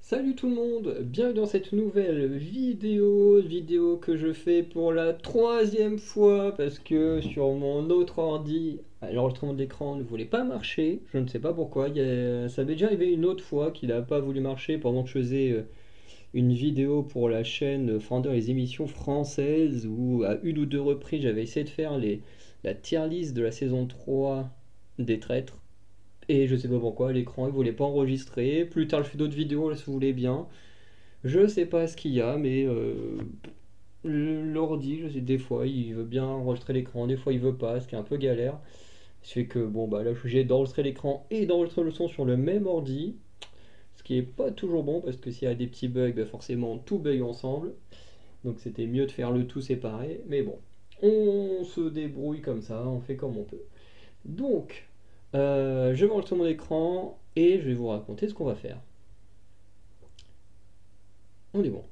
Salut tout le monde, bienvenue dans cette nouvelle vidéo que je fais pour la troisième fois parce que sur mon autre ordi, l'enregistrement d'écran ne voulait pas marcher, je ne sais pas pourquoi, ça avait déjà arrivé une autre fois qu'il n'a pas voulu marcher pendant que je faisais une vidéo pour la chaîne Fender les émissions françaises où à une ou deux reprises j'avais essayé de faire la tier list de la saison 3 des traîtres. Et je sais pas pourquoi, l'écran il voulait pas enregistrer. Plus tard, je fais d'autres vidéos, là, ça voulait bien. Je sais pas ce qu'il y a, mais l'ordi, je sais, des fois, il veut bien enregistrer l'écran, des fois, il veut pas, ce qui est un peu galère. Ce fait que, bon, bah là, je suis obligé d'enregistrer l'écran et d'enregistrer le son sur le même ordi. Ce qui est pas toujours bon, parce que s'il y a des petits bugs, bah forcément, tout bug ensemble. Donc, c'était mieux de faire le tout séparé. Mais bon, on se débrouille comme ça, on fait comme on peut. Donc, je vais enregistrer mon écran et je vais vous raconter ce qu'on va faire. On est bon.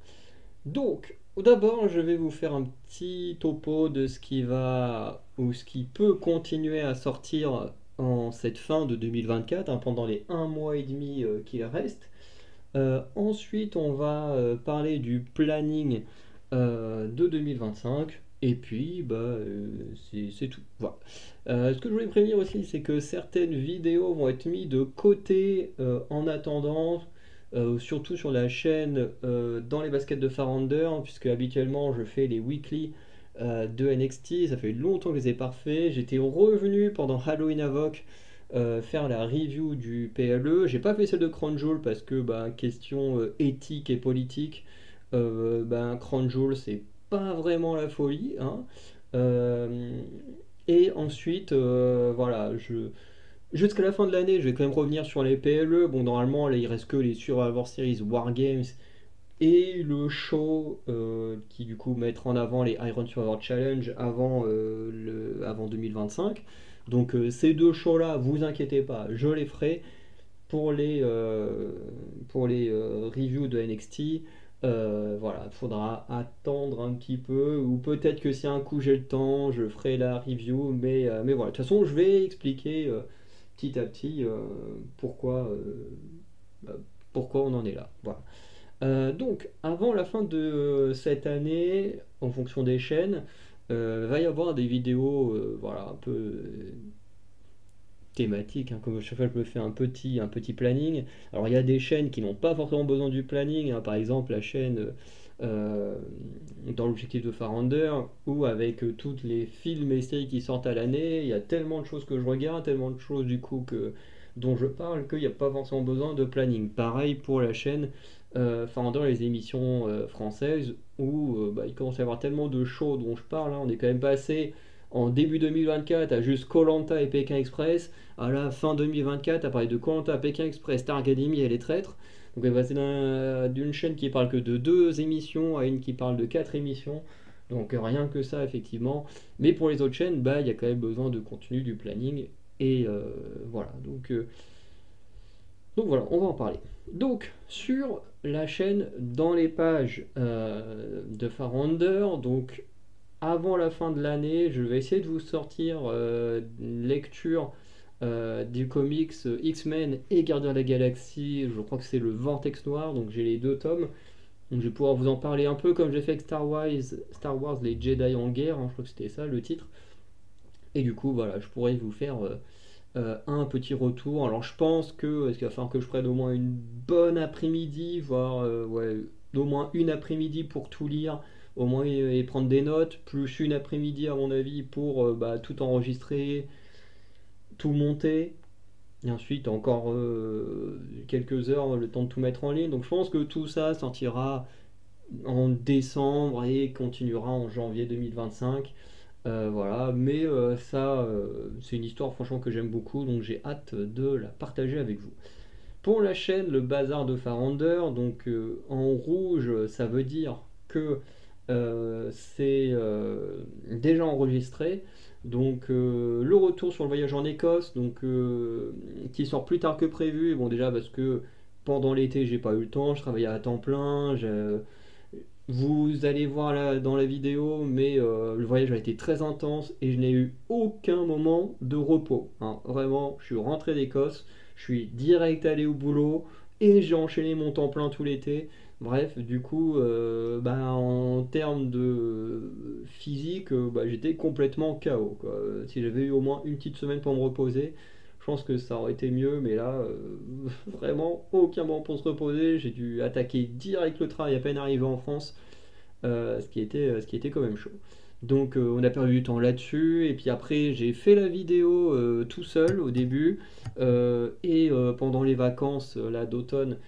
Donc, d'abord, je vais vous faire un petit topo de ce qui va ou ce qui peut continuer à sortir en cette fin de 2024, hein, pendant les un mois et demi qu'il reste. Ensuite, on va parler du planning de 2025. Et puis, bah, c'est tout. Voilà. Ce que je voulais prévenir aussi, c'est que certaines vidéos vont être mises de côté en attendant, surtout sur la chaîne dans les baskets de Farander, hein, puisque habituellement je fais les weekly de NXT. Ça fait longtemps que je les ai pas fait. J'étais revenu pendant Halloween Havoc faire la review du PLE. J'ai pas fait celle de Crown Jewel parce que bah, question éthique et politique, bah, Crown Jewel c'est pas vraiment la folie, hein. Euh, et ensuite, voilà, jusqu'à la fin de l'année, je vais quand même revenir sur les PLE. Bon, normalement, là, il reste que les Survivor Series Wargames et le show qui, du coup, mettra en avant les Iron Survivor Challenge avant 2025. Donc, ces deux shows-là, vous inquiétez pas, je les ferai pour les reviews de NXT. Voilà, il faudra attendre un petit peu, ou peut-être que si un coup j'ai le temps, je ferai la review, mais voilà, de toute façon, je vais expliquer petit à petit bah, pourquoi on en est là. Voilà. Donc, avant la fin de cette année, en fonction des chaînes, va y avoir des vidéos, voilà, un peu thématique, hein, comme chaque fois je me fais un petit planning. Alors il y a des chaînes qui n'ont pas forcément besoin du planning, hein, par exemple la chaîne euh, dans l'objectif de Farander, où avec toutes les films et séries qui sortent à l'année, il y a tellement de choses que je regarde, tellement de choses du coup dont je parle, qu'il n'y a pas forcément besoin de planning. Pareil pour la chaîne Farander, les émissions françaises, où bah, il commence à y avoir tellement de shows dont je parle, hein, on est quand même passé en début 2024 à juste koh et Pékin Express, à la fin 2024 à parler de koh Pékin Express, Star Academy et les traîtres. Donc elle va passer d'une chaîne qui parle que de deux émissions à une qui parle de quatre émissions. Donc rien que ça effectivement. Mais pour les autres chaînes, bah il y a quand même besoin de contenu, du planning. Et voilà. Donc voilà, on va en parler. Donc sur la chaîne, dans les pages de Farander, donc avant la fin de l'année, je vais essayer de vous sortir une lecture du comics X-Men et Gardiens de la Galaxie. Je crois que c'est le Vortex Noir, donc j'ai les deux tomes. Donc je vais pouvoir vous en parler un peu comme j'ai fait avec Star Wars, les Jedi en guerre, hein, je crois que c'était ça le titre. Et du coup, voilà, je pourrais vous faire un petit retour. Alors je pense que est-ce qu'il va falloir que je prenne au moins une bonne après-midi, voire ouais, d'au moins une après-midi pour tout lire, au moins et prendre des notes, plus une après-midi à mon avis pour bah, tout enregistrer, tout monter, et ensuite encore quelques heures le temps de tout mettre en ligne. Donc je pense que tout ça sortira en décembre et continuera en janvier 2025. Voilà, mais ça, c'est une histoire franchement que j'aime beaucoup, donc j'ai hâte de la partager avec vous. Pour la chaîne Le Bazar de Farander, donc en rouge, ça veut dire que c'est déjà enregistré. Donc le retour sur le voyage en Écosse, donc qui sort plus tard que prévu. Bon déjà parce que pendant l'été j'ai pas eu le temps, je travaillais à temps plein, vous allez voir dans la vidéo, mais le voyage a été très intense et je n'ai eu aucun moment de repos, hein. Vraiment, je suis rentré d'Écosse, je suis direct allé au boulot, et j'ai enchaîné mon temps plein tout l'été. Bref, du coup, en termes de physique, j'étais complètement KO, quoi. Si j'avais eu au moins une petite semaine pour me reposer, je pense que ça aurait été mieux, mais là, vraiment aucun moment pour se reposer. J'ai dû attaquer direct le travail à peine arrivé en France, ce qui était quand même chaud. Donc on a perdu du temps là-dessus, et puis après j'ai fait la vidéo tout seul au début, et pendant les vacances là d'automne,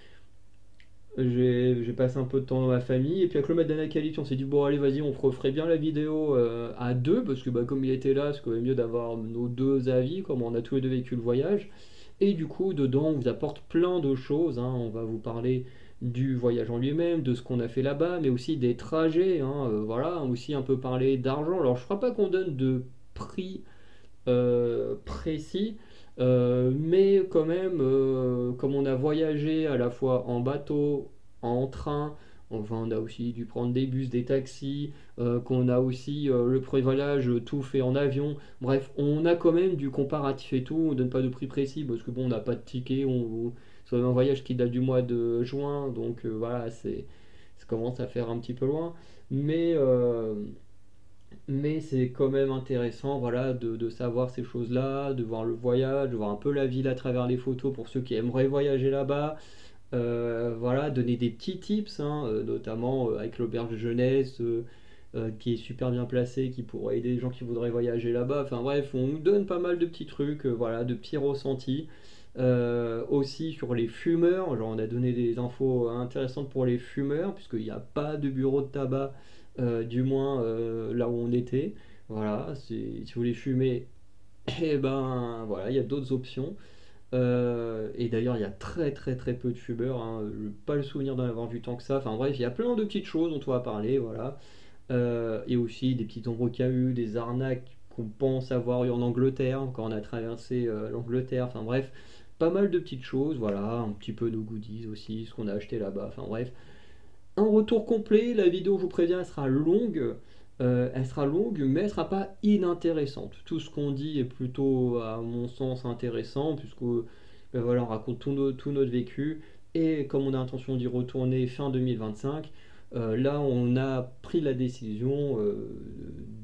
j'ai passé un peu de temps dans ma famille, et puis avec le maître d'Anacalipse, on s'est dit bon allez vas-y on referait bien la vidéo à deux, parce que comme il était là, c'est quand même mieux d'avoir nos deux avis, comme on a tous les deux vécu le voyage. Et du coup dedans on vous apporte plein de choses, hein. On va vous parler du voyage en lui-même, de ce qu'on a fait là-bas, mais aussi des trajets, hein. Voilà, aussi un peu parler d'argent. Alors je crois pas qu'on donne de prix précis, mais quand même, comme on a voyagé à la fois en bateau, en train, enfin on a aussi dû prendre des bus, des taxis, qu'on a aussi le pré-voyage tout fait en avion. Bref, on a quand même du comparatif et tout. On donne pas de prix précis parce que bon, on n'a pas de ticket. C'est un voyage qui date du mois de juin, donc voilà, ça commence à faire un petit peu loin, mais c'est quand même intéressant, voilà, de savoir ces choses-là, de voir le voyage, de voir un peu la ville à travers les photos pour ceux qui aimeraient voyager là-bas. Voilà, donner des petits tips, hein, notamment avec l'auberge de jeunesse, qui est super bien placée, qui pourrait aider les gens qui voudraient voyager là-bas. Enfin bref, on nous donne pas mal de petits trucs, voilà, de petits ressentis. Aussi sur les fumeurs, genre on a donné des infos intéressantes pour les fumeurs, puisqu'il n'y a pas de bureau de tabac, du moins là où on était. Voilà, si vous voulez fumer, et ben voilà, il y a d'autres options. Et d'ailleurs, il y a très très très peu de fumeurs, hein. Je n'ai pas le souvenir d'en avoir vu tant que ça. Enfin bref, il y a plein de petites choses dont on va parler, voilà. Et aussi des petits endroits qu'il y a eu, des arnaques qu'on pense avoir eu en Angleterre quand on a traversé l'Angleterre. Enfin bref, pas mal de petites choses, voilà. Un petit peu nos goodies aussi, ce qu'on a acheté là-bas. Enfin bref, un retour complet. La vidéo, je vous préviens, elle sera longue, mais elle sera pas inintéressante. Tout ce qu'on dit est plutôt, à mon sens, intéressant, puisque voilà, on raconte tout notre vécu. Et comme on a intention d'y retourner fin 2025, là, on a pris la décision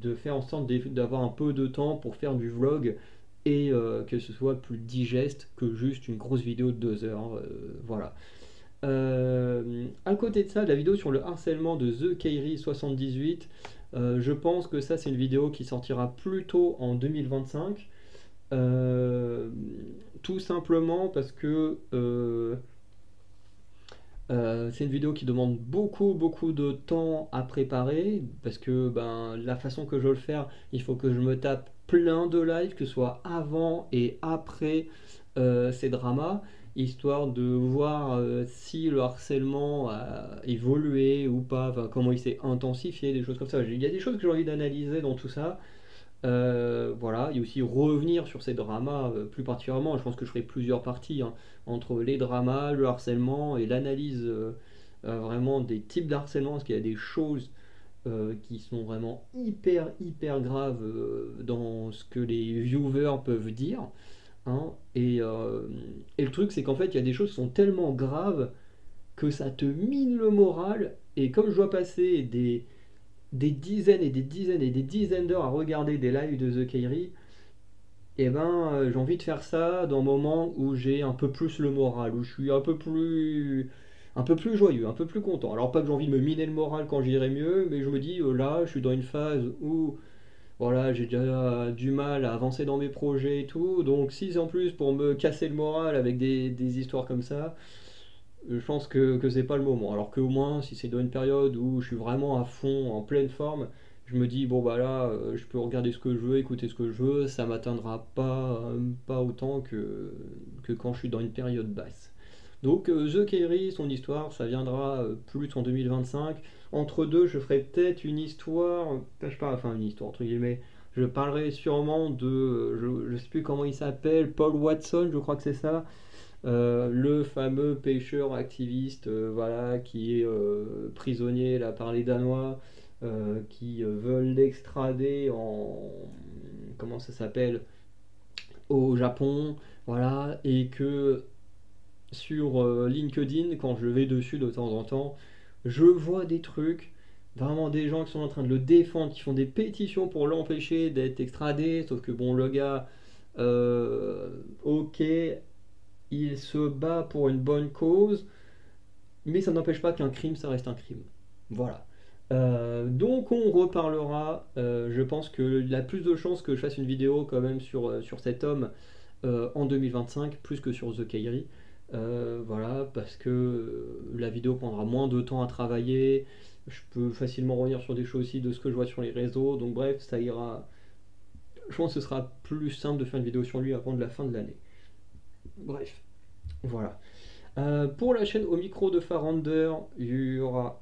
de faire en sorte d'avoir un peu de temps pour faire du vlog, et que ce soit plus digeste que juste une grosse vidéo de 2 heures. Voilà. À côté de ça, la vidéo sur le harcèlement de The Kairi 78, je pense que ça c'est une vidéo qui sortira plutôt en 2025. Euh, Tout simplement parce que c'est une vidéo qui demande beaucoup beaucoup de temps à préparer, parce que la façon que je veux le faire, il faut que je me tape plein de lives, que ce soit avant et après ces dramas, histoire de voir si le harcèlement a évolué ou pas, enfin, comment il s'est intensifié, des choses comme ça. Il y a des choses que j'ai envie d'analyser dans tout ça. Voilà, et aussi revenir sur ces dramas plus particulièrement. Je pense que je ferai plusieurs parties, hein, entre les dramas, le harcèlement et l'analyse vraiment des types d'harcèlement, parce qu'il y a des choses qui sont vraiment hyper hyper graves dans ce que les viewers peuvent dire, hein. Et le truc c'est qu'en fait il y a des choses qui sont tellement graves que ça te mine le moral, et comme je dois passer des dizaines et des dizaines et des dizaines d'heures à regarder des lives de The Kairi, j'ai envie de faire ça dans un moment où j'ai un peu plus le moral, où je suis un peu plus joyeux, un peu plus content. Alors pas que j'ai envie de me miner le moral quand j'irai mieux, mais je me dis là, je suis dans une phase où voilà, j'ai déjà du mal à avancer dans mes projets et tout, donc si c'est en plus pour me casser le moral avec des histoires comme ça, je pense que c'est pas le moment. Alors qu'au moins, si c'est dans une période où je suis vraiment à fond, en pleine forme, je me dis, bon bah là, je peux regarder ce que je veux, écouter ce que je veux, ça m'atteindra pas autant que quand je suis dans une période basse. Donc The Kerry, son histoire, ça viendra plus en 2025. Entre deux, je ferai peut-être une histoire, je parle, enfin une histoire entre guillemets, je parlerai sûrement de, je sais plus comment il s'appelle, Paul Watson, je crois que c'est ça, le fameux pêcheur activiste, voilà, qui est prisonnier là par les Danois, qui veulent l'extrader en, comment ça s'appelle, au Japon, voilà, et que sur LinkedIn, quand je vais dessus de temps en temps, je vois des trucs, vraiment des gens qui sont en train de le défendre, qui font des pétitions pour l'empêcher d'être extradé, sauf que bon, le gars, ok, il se bat pour une bonne cause, mais ça n'empêche pas qu'un crime, ça reste un crime. Voilà. Donc on reparlera, je pense qu'il y a plus de chances que je fasse une vidéo quand même sur cet homme en 2025, plus que sur The Kairi. Voilà, parce que la vidéo prendra moins de temps à travailler, je peux facilement revenir sur des choses aussi de ce que je vois sur les réseaux, donc bref, ça ira. Je pense que ce sera plus simple de faire une vidéo sur lui avant de la fin de l'année. Bref, voilà. Pour la chaîne au micro de Farander, il y aura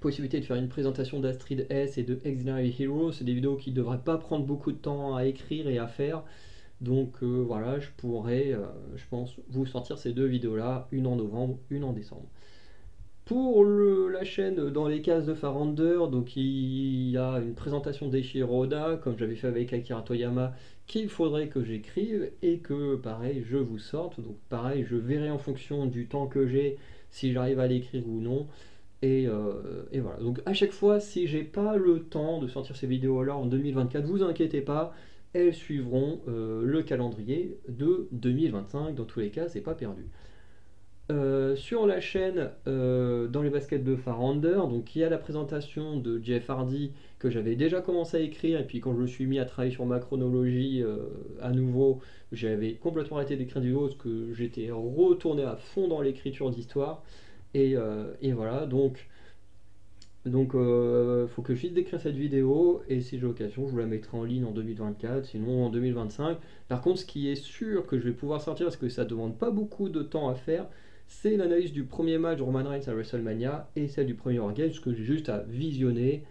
possibilité de faire une présentation d'Astrid S et de Extraordinary Hero. C'est des vidéos qui ne devraient pas prendre beaucoup de temps à écrire et à faire. Donc voilà, je pourrais, je pense, vous sortir ces deux vidéos-là, une en novembre, une en décembre. Pour la chaîne dans les cases de Farander, donc il y a une présentation d'Eiichiro Oda, comme j'avais fait avec Akira Toyama, qu'il faudrait que j'écrive et que pareil je vous sorte. Donc pareil, je verrai en fonction du temps que j'ai si j'arrive à l'écrire ou non. Et voilà. Donc à chaque fois, si j'ai pas le temps de sortir ces vidéos-là en 2024, vous inquiétez pas, elles suivront le calendrier de 2025. Dans tous les cas, c'est pas perdu. Sur la chaîne dans les baskets de Farander, donc il y a la présentation de Jeff Hardy que j'avais déjà commencé à écrire, et puis quand je me suis mis à travailler sur ma chronologie à nouveau, j'avais complètement arrêté d'écrire du vidéos parce que j'étais retourné à fond dans l'écriture d'histoire. Et voilà, donc faut que je finisse d'écrire cette vidéo, et si j'ai l'occasion, je vous la mettrai en ligne en 2024, sinon en 2025. Par contre, ce qui est sûr que je vais pouvoir sortir, parce que ça demande pas beaucoup de temps à faire, c'est l'analyse du premier match de Roman Reigns à WrestleMania et celle du premier War Games, que j'ai juste à visionner,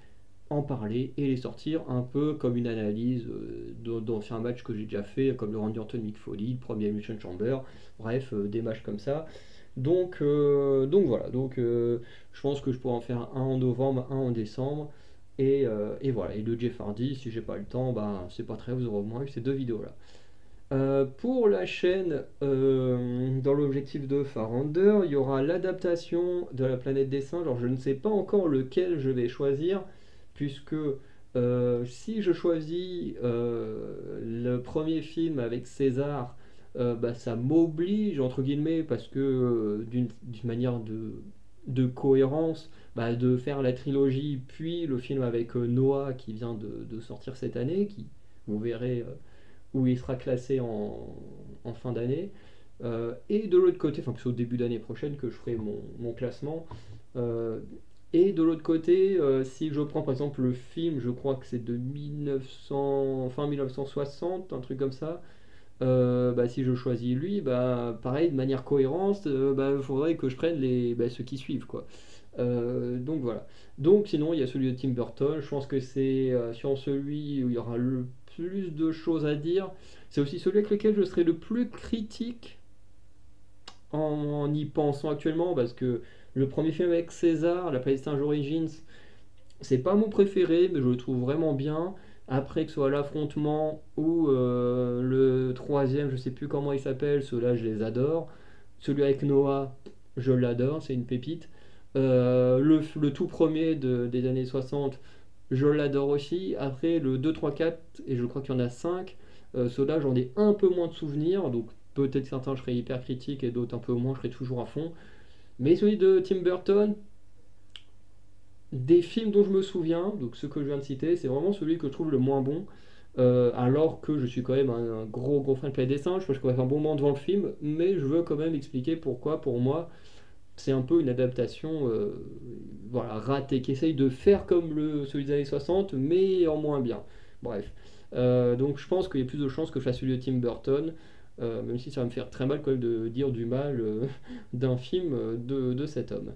en parler et les sortir un peu comme une analyse d'anciens matchs que j'ai déjà fait, comme le Randy Orton Mick Foley, le premier Elimination Chamber, bref, des matchs comme ça. Donc voilà, je pense que je pourrais en faire un en novembre, un en décembre. Et voilà, et le Jeff Hardy, si j'ai pas le temps, bah c'est pas très, vous aurez au moins eu ces deux vidéos là. Pour la chaîne, dans l'objectif de Farander, il y aura l'adaptation de la planète des singes. Alors je ne sais pas encore lequel je vais choisir, puisque si je choisis le premier film avec César, bah, ça m'oblige, entre guillemets, parce que d'une manière de cohérence, bah, de faire la trilogie, puis le film avec Noah qui vient de sortir cette année, qui, vous verrez, où il sera classé en fin d'année. Et de l'autre côté, enfin, c'est au début d'année prochaine que je ferai mon classement. Euh, et de l'autre côté, si je prends par exemple le film, je crois que c'est de 1900, fin 1960, un truc comme ça. Bah, si je choisis lui, bah, pareil, de manière cohérente, bah, il faudrait que je prenne ceux qui suivent, quoi. Donc voilà. Donc sinon, il y a celui de Tim Burton. Je pense que c'est sur celui où il y aura le plus de choses à dire. C'est aussi celui avec lequel je serai le plus critique en y pensant actuellement, parce que le premier film avec César, La Planète Singe Origins, c'est pas mon préféré, mais je le trouve vraiment bien. Après, que ce soit l'affrontement ou le troisième, je sais plus comment il s'appelle, ceux-là je les adore. Celui avec Noah, je l'adore, c'est une pépite. Le tout premier des années 60, je l'adore aussi. Après, le 2, 3, 4, et je crois qu'il y en a 5, ceux-là j'en ai un peu moins de souvenirs, donc peut-être certains je serai hyper critique et d'autres un peu moins, je serai toujours à fond. Mais celui de Tim Burton, des films dont je me souviens, donc ceux que je viens de citer, c'est vraiment celui que je trouve le moins bon. Alors que je suis quand même un gros fan de Planète des Singes, je pense que je passe un bon moment devant le film, mais je veux quand même expliquer pourquoi, pour moi, c'est un peu une adaptation voilà, ratée, qui essaye de faire comme celui des années 60, mais en moins bien. Bref. Donc je pense qu'il y a plus de chances que je fasse celui de Tim Burton, même si ça va me faire très mal quand même de dire du mal d'un film de cet homme.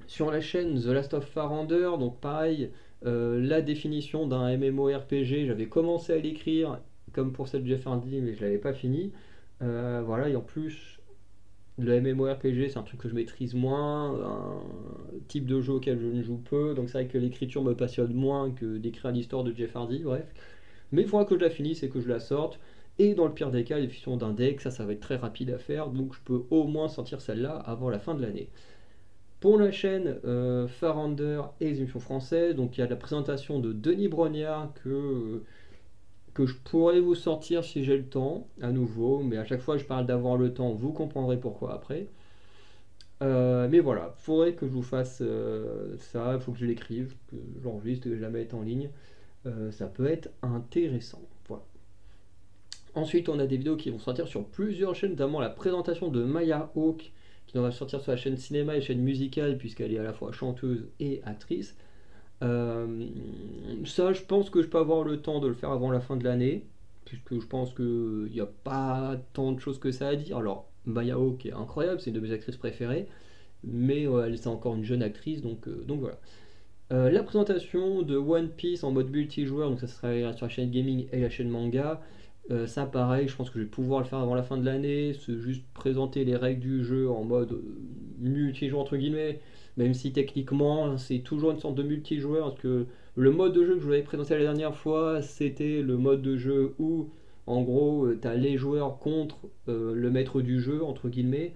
Sur la chaîne The Last of Farander, donc pareil, la définition d'un MMORPG, j'avais commencé à l'écrire comme pour celle de Jeff Hardy, mais je l'avais pas fini. Voilà, et en plus, le MMORPG, c'est un truc que je maîtrise moins, un type de jeu auquel je ne joue peu, donc c'est vrai que l'écriture me passionne moins que d'écrire l'histoire de Jeff Hardy, bref. Mais il faudra que je la finisse et que je la sorte. Et dans le pire des cas, les diffusions d'un deck, ça va être très rapide à faire, donc je peux au moins sortir celle-là avant la fin de l'année. Pour la chaîne Farender et les émissions françaises, donc il y a la présentation de Denis Brognard que je pourrais vous sortir si j'ai le temps, à nouveau, mais à chaque fois je parle d'avoir le temps, vous comprendrez pourquoi après. Mais voilà, faudrait que je vous fasse ça, il faut que je l'écrive, que j'enregistre, que je la mette en ligne. Ça peut être intéressant. Voilà. Ensuite, on a des vidéos qui vont sortir sur plusieurs chaînes, notamment la présentation de Maya Hawke, qui va sortir sur la chaîne cinéma et chaîne musicale, puisqu'elle est à la fois chanteuse et actrice. Ça, je pense que je peux avoir le temps de le faire avant la fin de l'année, puisque je pense qu'il n'y a pas tant de choses que ça à dire. Alors, Maya Hawke est incroyable, c'est une de mes actrices préférées, mais elle c'est encore une jeune actrice, donc voilà. La présentation de One Piece en mode multijoueur, donc ça sera sur la chaîne gaming et la chaîne manga. Ça pareil, je pense que je vais pouvoir le faire avant la fin de l'année, c'est juste présenter les règles du jeu en mode multijoueur entre guillemets, même si techniquement c'est toujours une sorte de multijoueur, parce que le mode de jeu que je vous avais présenté la dernière fois, c'était le mode de jeu où en gros tu as les joueurs contre le maître du jeu entre guillemets,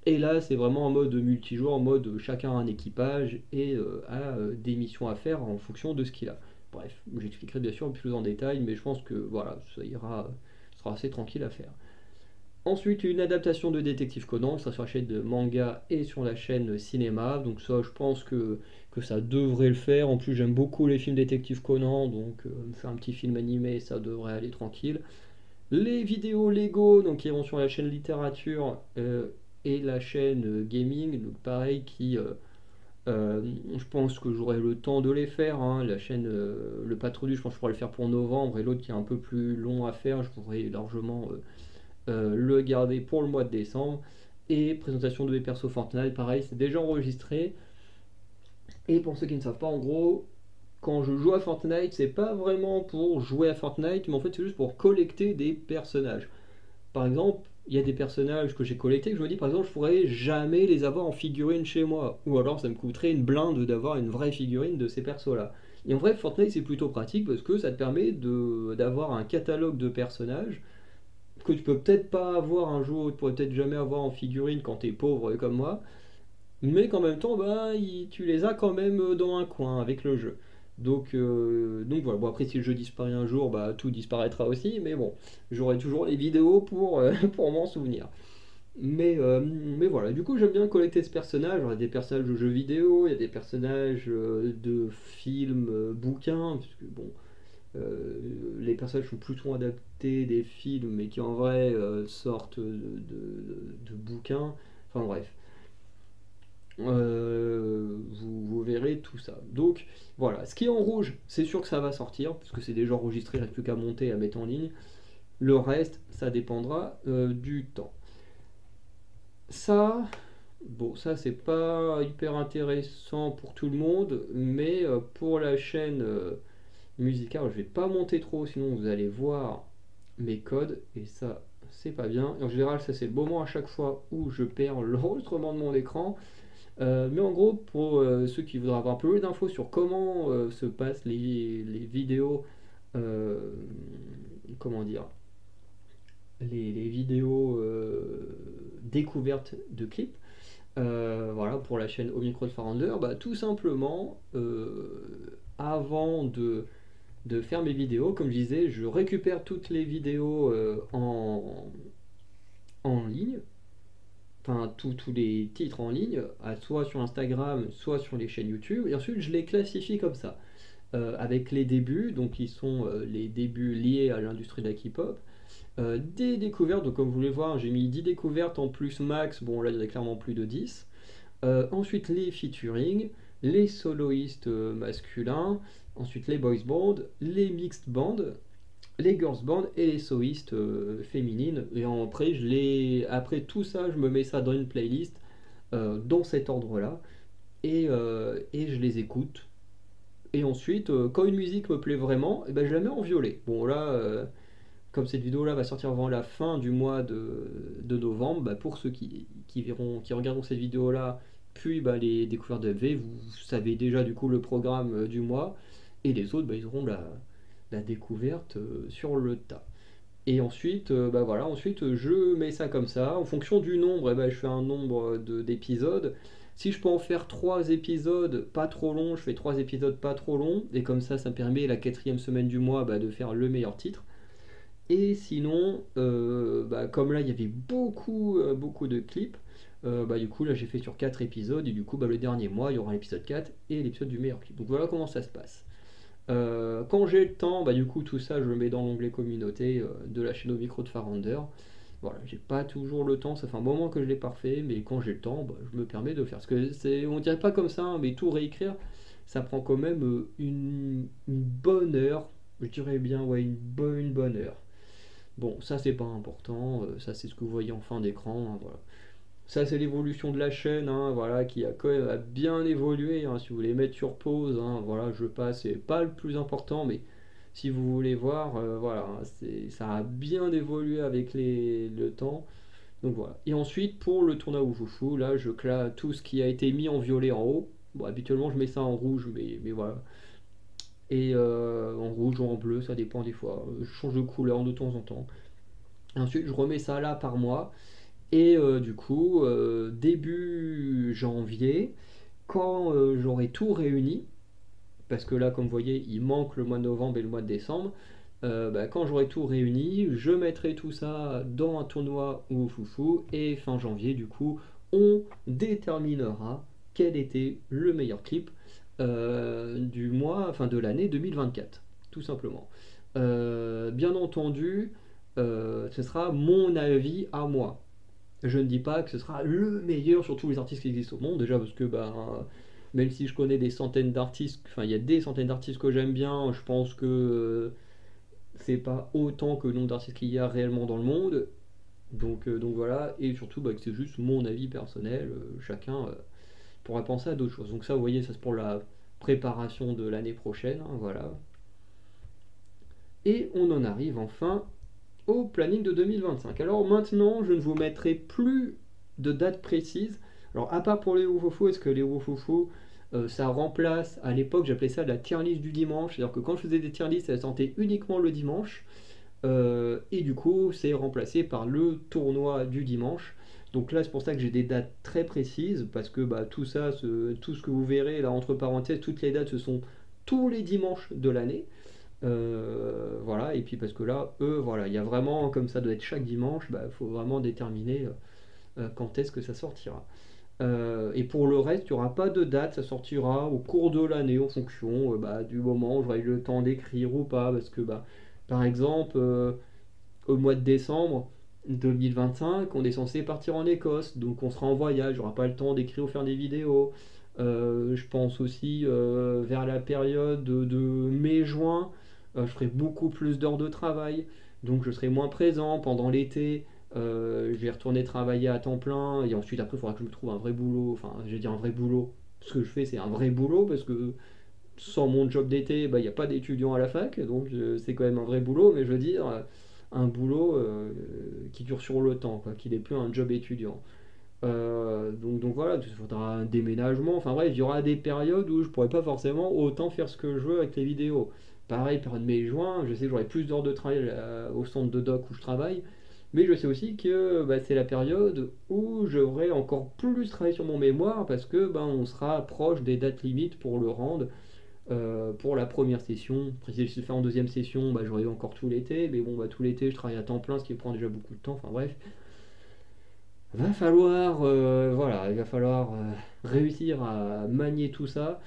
et là, c'est vraiment en mode multijoueur, en mode chacun a un équipage et a des missions à faire en fonction de ce qu'il a. Bref, j'expliquerai bien sûr plus en détail, mais je pense que voilà, ça ira, ce sera assez tranquille à faire. Ensuite, une adaptation de Détective Conan, ça sera sur la chaîne de manga et sur la chaîne cinéma. Donc ça, je pense que ça devrait le faire. En plus, j'aime beaucoup les films Détective Conan, donc me faire un petit film animé, ça devrait aller tranquille. Les vidéos Lego, donc qui iront sur la chaîne littérature et la chaîne gaming, donc pareil, je pense que j'aurai le temps de les faire. Hein. La chaîne Le Patronus, je pense que je pourrai le faire pour novembre, et l'autre qui est un peu plus long à faire, je pourrais largement le garder pour le mois de décembre. Et présentation de mes persos Fortnite, pareil, c'est déjà enregistré. Et pour ceux qui ne savent pas, en gros, quand je joue à Fortnite, c'est pas vraiment pour jouer à Fortnite, mais en fait c'est juste pour collecter des personnages. Par exemple, il y a des personnages que j'ai collectés que je me dis, par exemple, je pourrais jamais les avoir en figurine chez moi. Ou alors ça me coûterait une blinde d'avoir une vraie figurine de ces persos-là. Et en vrai, Fortnite c'est plutôt pratique parce que ça te permet d'avoir un catalogue de personnages que tu peux peut-être pas avoir un jour, tu pourrais peut-être jamais avoir en figurine quand t'es pauvre comme moi, mais qu'en même temps, bah, tu les as quand même dans un coin avec le jeu. Donc voilà, bon après si le jeu disparaît un jour, bah tout disparaîtra aussi, mais bon, j'aurai toujours les vidéos pour m'en souvenir. Mais voilà, du coup j'aime bien collecter ce personnage. Il y a des personnages de jeux vidéo, il y a des personnages de films, bouquins, parce que bon, les personnages sont plutôt adaptés des films, mais qui en vrai sortent de bouquins. Enfin bref. Vous verrez tout ça. Donc voilà, ce qui est en rouge, c'est sûr que ça va sortir, puisque c'est déjà enregistré, il ne reste plus qu'à monter et à mettre en ligne. Le reste, ça dépendra du temps. Ça, bon, ça c'est pas hyper intéressant pour tout le monde, mais pour la chaîne musicale, je vais pas monter trop, sinon vous allez voir mes codes, et ça, c'est pas bien. Et en général, ça c'est le moment à chaque fois où je perds l'enregistrement de mon écran. Mais en gros, pour ceux qui voudraient avoir un peu plus d'infos sur comment se passent les vidéos, euh, comment dire, les vidéos découvertes de clips, voilà, pour la chaîne Au Micro de Farender, bah, tout simplement, avant de faire mes vidéos, comme je disais, je récupère toutes les vidéos en ligne, enfin tous les titres en ligne, soit sur Instagram, soit sur les chaînes YouTube, et ensuite je les classifie comme ça, avec les débuts, donc qui sont les débuts liés à l'industrie de la K-pop, des découvertes, donc comme vous voulez voir, j'ai mis 10 découvertes en plus max, bon là il y en a clairement plus de 10. Ensuite les featuring, les soloistes masculins, ensuite les boys bands, les mixed bands, les girls bands et les solistes féminines. Et après tout ça, je me mets ça dans une playlist dans cet ordre-là et je les écoute. Et ensuite, quand une musique me plaît vraiment, eh ben, je la mets en violet. Bon là, comme cette vidéo-là va sortir avant la fin du mois de novembre, bah, pour ceux qui regarderont cette vidéo-là, puis bah, les découvertes de MV, vous savez déjà du coup le programme du mois, et les autres, bah, ils auront la découverte sur le tas. Et ensuite, bah voilà, ensuite je mets ça comme ça. En fonction du nombre, je fais un nombre d'épisodes. Si je peux en faire 3 épisodes pas trop longs, je fais 3 épisodes pas trop longs. Et comme ça me permet la quatrième semaine du mois de faire le meilleur titre. Et sinon, comme là il y avait beaucoup de clips, du coup là j'ai fait sur 4 épisodes. Et du coup, le dernier mois il y aura l'épisode 4 et l'épisode du meilleur clip. Donc voilà comment ça se passe. Quand j'ai le temps, du coup tout ça je le mets dans l'onglet communauté de la chaîne au micro de Farander. Voilà, j'ai pas toujours le temps, ça fait un moment que je l'ai pas fait, mais quand j'ai le temps, je me permets de le faire. Parce que c'est, on dirait pas comme ça, hein, mais tout réécrire, ça prend quand même une bonne heure. Je dirais bien, ouais, une bonne heure. Bon, ça c'est pas important, ça c'est ce que vous voyez en fin d'écran, hein, voilà. Ça, c'est l'évolution de la chaîne, hein, voilà, qui a quand même a bien évolué, hein. Si vous voulez mettre sur pause, hein, voilà, je passe, c'est pas le plus important, mais si vous voulez voir, voilà, hein, ça a bien évolué avec le temps. Donc voilà. Et ensuite, pour le tournoi Oufoufou, là, je classe tout ce qui a été mis en violet en haut. Bon, habituellement, je mets ça en rouge, mais voilà. Et en rouge ou en bleu, ça dépend des fois. Je change de couleur de temps en temps. Et ensuite, je remets ça là par mois. Et du coup, début janvier, quand j'aurai tout réuni, parce que là, comme vous voyez, il manque le mois de novembre et le mois de décembre, quand j'aurai tout réuni, je mettrai tout ça dans un tournoi ou foufou, et fin janvier, du coup, on déterminera quel était le meilleur clip du mois, enfin de l'année 2024, tout simplement. Bien entendu, ce sera mon avis à moi. Je ne dis pas que ce sera le meilleur sur tous les artistes qui existent au monde, déjà parce que même si je connais des centaines d'artistes, enfin il y a des centaines d'artistes que j'aime bien, je pense que c'est pas autant que le nombre d'artistes qu'il y a réellement dans le monde. Donc voilà, et surtout que c'est juste mon avis personnel, chacun pourra penser à d'autres choses. Donc ça, vous voyez, ça c'est pour la préparation de l'année prochaine, hein, voilà. Et on en arrive enfin au planning de 2025. Alors maintenant, je ne vous mettrai plus de date précise. Alors à part pour les Woufofou, est-ce que les Woufofou, ça remplace, à l'époque j'appelais ça la tier list du dimanche, c'est-à-dire que quand je faisais des tier lists, elles sortaient uniquement le dimanche, et du coup c'est remplacé par le tournoi du dimanche. Donc là c'est pour ça que j'ai des dates très précises, parce que tout ça, tout ce que vous verrez là entre parenthèses, toutes les dates ce sont tous les dimanches de l'année. Voilà, et puis parce que là, voilà, il y a vraiment, comme ça doit être chaque dimanche, il faut vraiment déterminer quand est-ce que ça sortira. Et pour le reste, il n'y aura pas de date, ça sortira au cours de l'année en fonction du moment où j'aurai eu le temps d'écrire ou pas. Parce que, par exemple, au mois de décembre 2025, on est censé partir en Écosse, donc on sera en voyage, j'aurai pas le temps d'écrire ou faire des vidéos. Je pense aussi vers la période de mai-juin, je ferai beaucoup plus d'heures de travail, donc je serai moins présent pendant l'été. Je vais retourner travailler à temps plein et ensuite après il faudra que je me trouve un vrai boulot. Enfin, je vais dire un vrai boulot. Ce que je fais, c'est un vrai boulot parce que sans mon job d'été, il n'y a pas d'étudiant à la fac, donc c'est quand même un vrai boulot, mais je veux dire, un boulot qui dure sur le temps, quoi, qui n'est plus un job étudiant. Donc voilà, il faudra un déménagement, enfin bref, il y aura des périodes où je pourrais pas forcément autant faire ce que je veux avec les vidéos. Pareil, période mai-juin, je sais que j'aurai plus d'heures de travail au centre de doc où je travaille, mais je sais aussi que c'est la période où j'aurai encore plus travaillé sur mon mémoire parce que on sera proche des dates limites pour le rendre. Pour la première session, après si je fais en deuxième session, j'aurai encore tout l'été, mais bon, tout l'été je travaille à temps plein, ce qui prend déjà beaucoup de temps, enfin bref. Va falloir, voilà, il va falloir réussir à manier tout ça.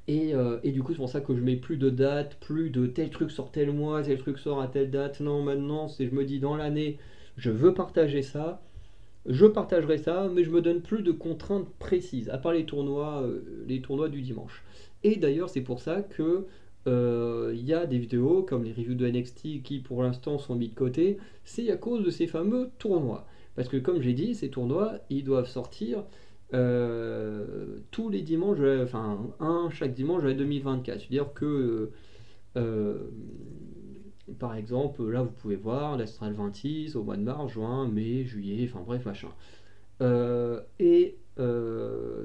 Et du coup, c'est pour ça que je mets plus de date, plus de tel truc sort tel mois, tel truc sort à telle date. Non, maintenant, c'est je me dis dans l'année, je veux partager ça, je partagerai ça, mais je me donne plus de contraintes précises, à part les tournois du dimanche. Et d'ailleurs, c'est pour ça que il y a des vidéos comme les reviews de NXT qui pour l'instant sont mis de côté, c'est à cause de ces fameux tournois. Parce que comme j'ai dit, ces tournois, ils doivent sortir tous les dimanches, enfin un chaque dimanche de 2024. C'est-à-dire que euh, par exemple, là vous pouvez voir l'Astral 26 au mois de mars, juin, mai, juillet, enfin bref, machin.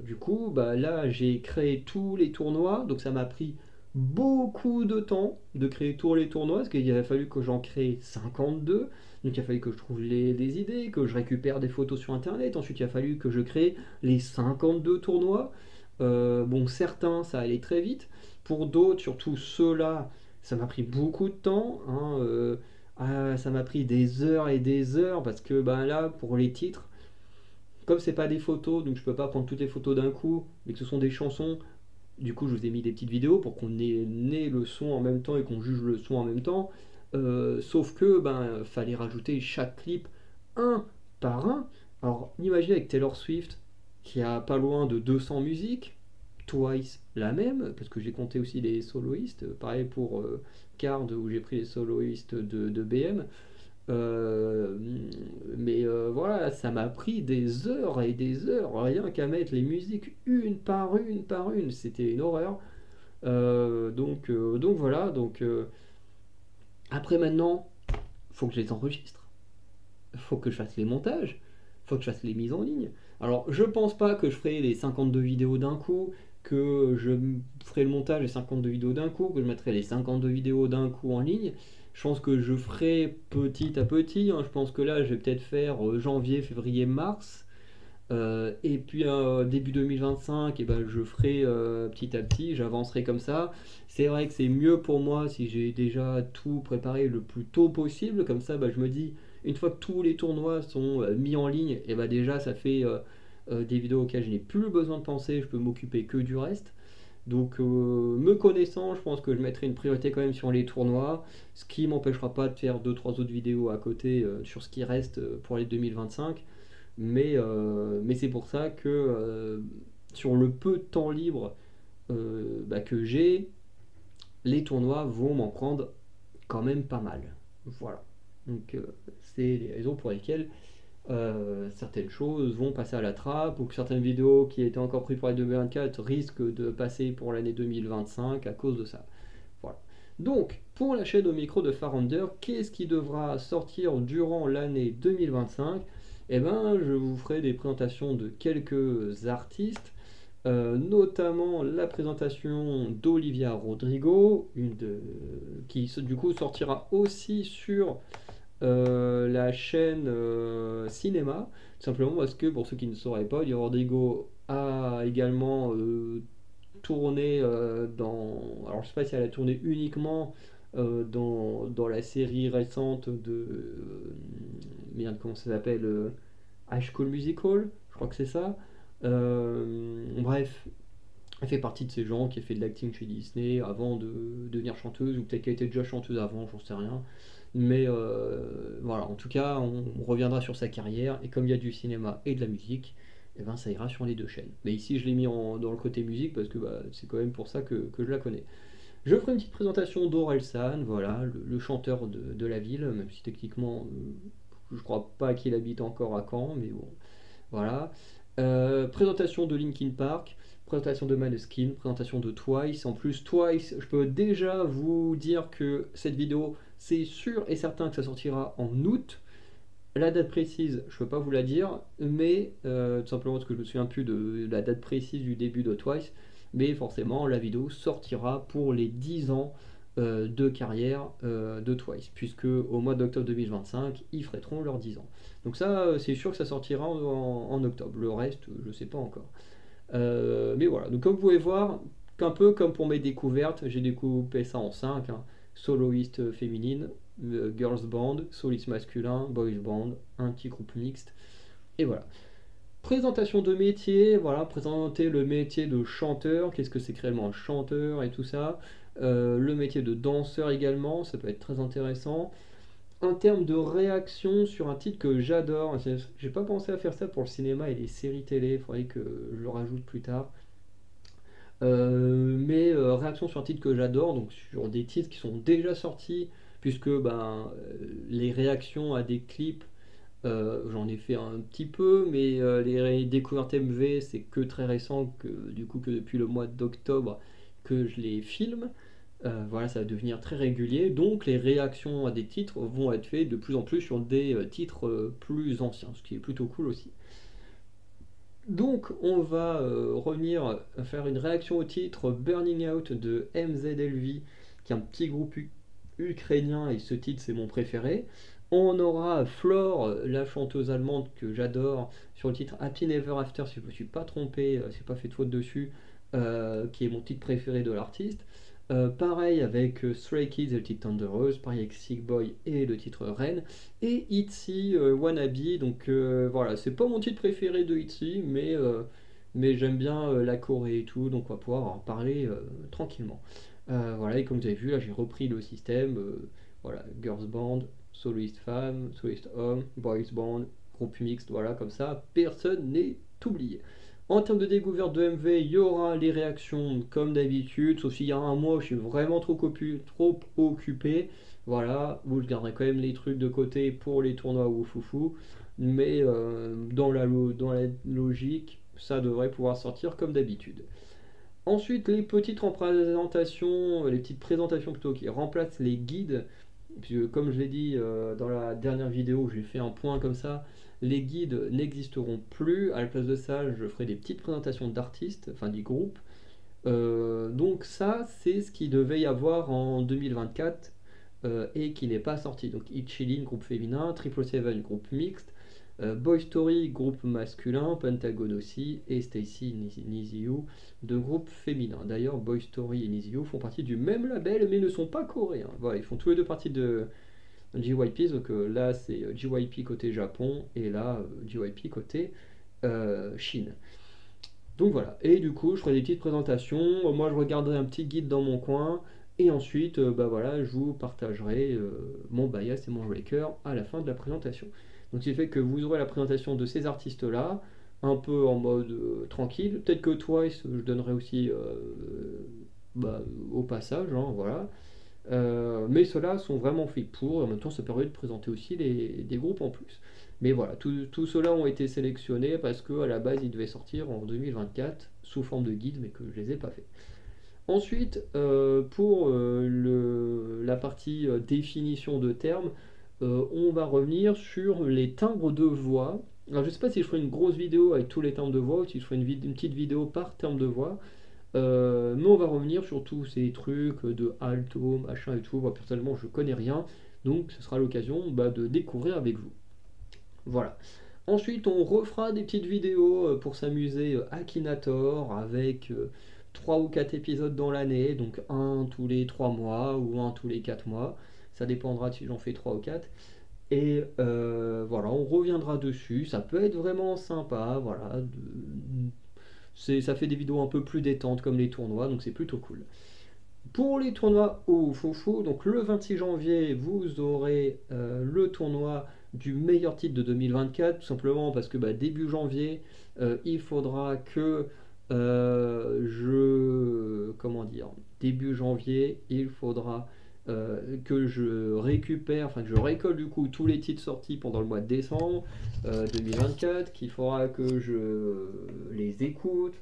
Du coup, là j'ai créé tous les tournois, donc ça m'a pris beaucoup de temps de créer tous les tournois, parce qu'il a fallu que j'en crée 52, donc il a fallu que je trouve des idées, que je récupère des photos sur internet, ensuite il a fallu que je crée les 52 tournois. Bon, certains ça allait très vite, pour d'autres, surtout ceux-là, ça m'a pris beaucoup de temps, hein, ça m'a pris des heures et des heures, parce que ben là, pour les titres, comme c'est pas des photos, donc je peux pas prendre toutes les photos d'un coup, mais que ce sont des chansons, du coup, je vous ai mis des petites vidéos pour qu'on ait le son en même temps et qu'on juge le son en même temps. Sauf que ben fallait rajouter chaque clip un par un. Alors imaginez avec Taylor Swift qui a pas loin de 200 musiques, Twice la même, parce que j'ai compté aussi les soloistes, pareil pour Card où j'ai pris les soloistes de BM. Euh, voilà, ça m'a pris des heures et des heures, rien qu'à mettre les musiques une par une par une, c'était une horreur. Donc voilà, après maintenant, faut que je les enregistre, faut que je fasse les montages, faut que je fasse les mises en ligne. Alors je pense pas que je ferai les 52 vidéos d'un coup, que je ferai le montage des 52 vidéos d'un coup, que je mettrai les 52 vidéos d'un coup en ligne. Je pense que je ferai petit à petit, hein. Je pense que là je vais peut-être faire janvier, février, mars. Et puis début 2025, et ben, je ferai petit à petit, j'avancerai comme ça. C'est vrai que c'est mieux pour moi si j'ai déjà tout préparé le plus tôt possible. Comme ça, ben, je me dis, une fois que tous les tournois sont mis en ligne, et ben, déjà ça fait des vidéos auxquelles je n'ai plus besoin de penser, je peux m'occuper que du reste. Donc, me connaissant, je pense que je mettrai une priorité quand même sur les tournois, ce qui m'empêchera pas de faire deux trois autres vidéos à côté sur ce qui reste pour les 2025. Mais c'est pour ça que sur le peu de temps libre bah, que j'ai, les tournois vont m'en prendre quand même pas mal. Voilà. Donc c'est les raisons pour lesquelles certaines choses vont passer à la trappe ou que certaines vidéos qui étaient encore prises pour l'année 2024 risquent de passer pour l'année 2025 à cause de ça. Voilà. Donc, pour la chaîne au micro de Farander, qu'est-ce qui devra sortir durant l'année 2025? Eh bien, je vous ferai des présentations de quelques artistes, notamment la présentation d'Olivia Rodrigo, qui du coup sortira aussi sur la chaîne cinéma, tout simplement parce que pour ceux qui ne sauraient pas, Olivia Rodrigo a également tourné alors je sais pas si elle a tourné uniquement dans la série récente de... merde, comment ça s'appelle High School Musical, je crois que c'est ça. Bref, elle fait partie de ces gens qui a fait de l'acting chez Disney avant de devenir chanteuse, ou peut-être qu'elle était déjà chanteuse avant, j'en sais rien. Mais voilà, en tout cas, on reviendra sur sa carrière, et comme il y a du cinéma et de la musique, et ben ça ira sur les deux chaînes. Mais ici, je l'ai mis dans le côté musique parce que bah, c'est quand même pour ça que je la connais. Je ferai une petite présentation d'Orelsan, voilà, le chanteur de la ville, même si techniquement, je crois pas qu'il habite encore à Caen, mais bon, voilà. Présentation de Linkin Park, présentation de Maneskin, présentation de Twice. En plus, Twice, je peux déjà vous dire que cette vidéo, c'est sûr et certain que ça sortira en août. La date précise, je ne peux pas vous la dire, mais tout simplement parce que je me souviens plus de la date précise du début de Twice. Mais forcément, la vidéo sortira pour les 10 ans de carrière de Twice, puisque au mois d'octobre 2025, ils fêteront leurs 10 ans. Donc ça, c'est sûr que ça sortira en octobre. Le reste, je ne sais pas encore. Mais voilà, donc comme vous pouvez voir, qu'un peu comme pour mes découvertes, j'ai découpé ça en 5, hein. Soloiste féminine, girls band, soliste masculin, boys band, un petit groupe mixte, et voilà. Présentation de métier, voilà, présenter le métier de chanteur, qu'est-ce que c'est réellement un chanteur et tout ça. Le métier de danseur également, ça peut être très intéressant. En termes de réaction sur un titre que j'adore, j'ai pas pensé à faire ça pour le cinéma et les séries télé, il faudrait que je le rajoute plus tard. Réaction sur un titre que j'adore, donc sur des titres qui sont déjà sortis, puisque ben, les réactions à des clips, j'en ai fait un petit peu, mais les découvertes MV, c'est que très récent, du coup que depuis le mois d'octobre que je les filme. Voilà, ça va devenir très régulier, donc les réactions à des titres vont être faites de plus en plus sur des titres plus anciens, ce qui est plutôt cool aussi. Donc on va revenir faire une réaction au titre Burning Out de MZLV, qui est un petit groupe ukrainien, et ce titre c'est mon préféré. On aura Flore, la chanteuse allemande que j'adore, sur le titre Happy Never After, si je ne me suis pas trompé, si je n'ai pas fait de faute dessus, qui est mon titre préféré de l'artiste. Pareil avec Stray Kids et le titre Thunder Rose, pareil avec Sick Boy et le titre Ren, et Itzy Wannabe. Donc voilà, c'est pas mon titre préféré de Itzy, mais j'aime bien la Corée et tout, donc on va pouvoir en parler tranquillement. Voilà, et comme vous avez vu, là j'ai repris le système, voilà, girls band, soloiste femme, soloiste homme, boys band, groupe mixte, voilà, comme ça, personne n'est oublié. En termes de découverte de MV, il y aura les réactions comme d'habitude, sauf s'il y a un mois où je suis vraiment trop occupé. Voilà, où je garderai quand même les trucs de côté pour les tournois ou foufou. Mais dans la logique, ça devrait pouvoir sortir comme d'habitude. Ensuite, les petites représentations, les petites présentations plutôt qui remplacent les guides, puisque comme je l'ai dit dans la dernière vidéo, j'ai fait un point comme ça, les guides n'existeront plus. À la place de ça, je ferai des petites présentations d'artistes, enfin des groupes. Donc ça, c'est ce qui devait y avoir en 2024 et qui n'est pas sorti. Donc Ichilin, groupe féminin, 777, groupe mixte, Boy Story, groupe masculin, Pentagon aussi, et Stacy Niziu, deux groupes féminins. D'ailleurs, Boy Story et Niziu font partie du même label, mais ne sont pas coréens. Voilà, ils font tous les deux partie de JYP, donc là c'est JYP côté Japon, et là JYP côté Chine. Donc voilà, et du coup je ferai des petites présentations, moi je regarderai un petit guide dans mon coin, et ensuite bah voilà, je vous partagerai mon bias et mon breaker à la fin de la présentation. Donc ce qui fait que vous aurez la présentation de ces artistes-là, un peu en mode tranquille. Peut-être que Twice, je donnerai aussi bah, au passage, hein, voilà. Mais ceux-là sont vraiment faits pour, et en même temps ça permet de présenter aussi des groupes en plus. Mais voilà, tous ceux-là ont été sélectionnés parce qu'à la base ils devaient sortir en 2024 sous forme de guide, mais que je les ai pas fait. Ensuite, pour la partie définition de termes, on va revenir sur les timbres de voix. Alors je sais pas si je ferai une grosse vidéo avec tous les timbres de voix ou si je ferai une petite vidéo par terme de voix. Mais on va revenir sur tous ces trucs de alto, machin et tout. Moi personnellement je connais rien, donc ce sera l'occasion de découvrir avec vous. Voilà. Ensuite on refera des petites vidéos pour s'amuser Akinator avec 3 ou 4 épisodes dans l'année, donc un tous les 3 mois ou un tous les 4 mois. Ça dépendra si j'en fais 3 ou 4. Et voilà, on reviendra dessus. Ça peut être vraiment sympa. Voilà, ça fait des vidéos un peu plus détentes comme les tournois, donc c'est plutôt cool. Pour les tournois au Foufou, donc le 26 janvier, vous aurez le tournoi du meilleur titre de 2024, tout simplement parce que début janvier, il faudra que comment dire, début janvier, il faudra que je récupère, enfin que je récolte du coup tous les titres sortis pendant le mois de décembre 2024, qu'il faudra que je les écoute,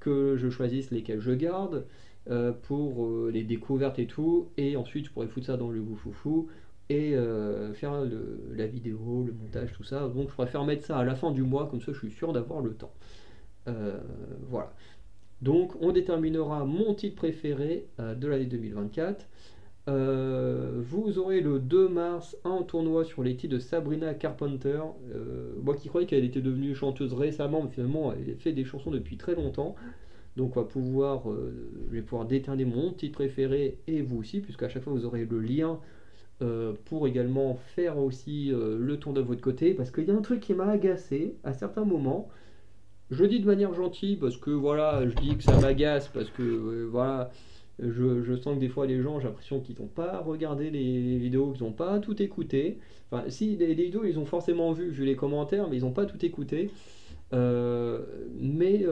que je choisisse lesquels je garde pour les découvertes et tout, et ensuite je pourrais foutre ça dans le Woufoufou et faire la vidéo, le montage, tout ça. Donc je préfère mettre ça à la fin du mois, comme ça je suis sûr d'avoir le temps. Voilà. Donc on déterminera mon titre préféré de l'année 2024. Vous aurez le 2 mars un tournoi sur les titres de Sabrina Carpenter. Moi qui croyais qu'elle était devenue chanteuse récemment, mais finalement elle fait des chansons depuis très longtemps. Donc on va pouvoir, je vais pouvoir déterminer mon titre préféré et vous aussi, puisqu'à chaque fois vous aurez le lien pour également faire aussi le tour de votre côté. Parce qu'il y a un truc qui m'a agacé à certains moments. Je le dis de manière gentille parce que voilà, je dis que ça m'agace parce que voilà, je sens que des fois les gens, j'ai l'impression qu'ils n'ont pas regardé les vidéos, qu'ils n'ont pas tout écouté. Enfin, si les vidéos ils ont forcément vu les commentaires, mais ils n'ont pas tout écouté. Mais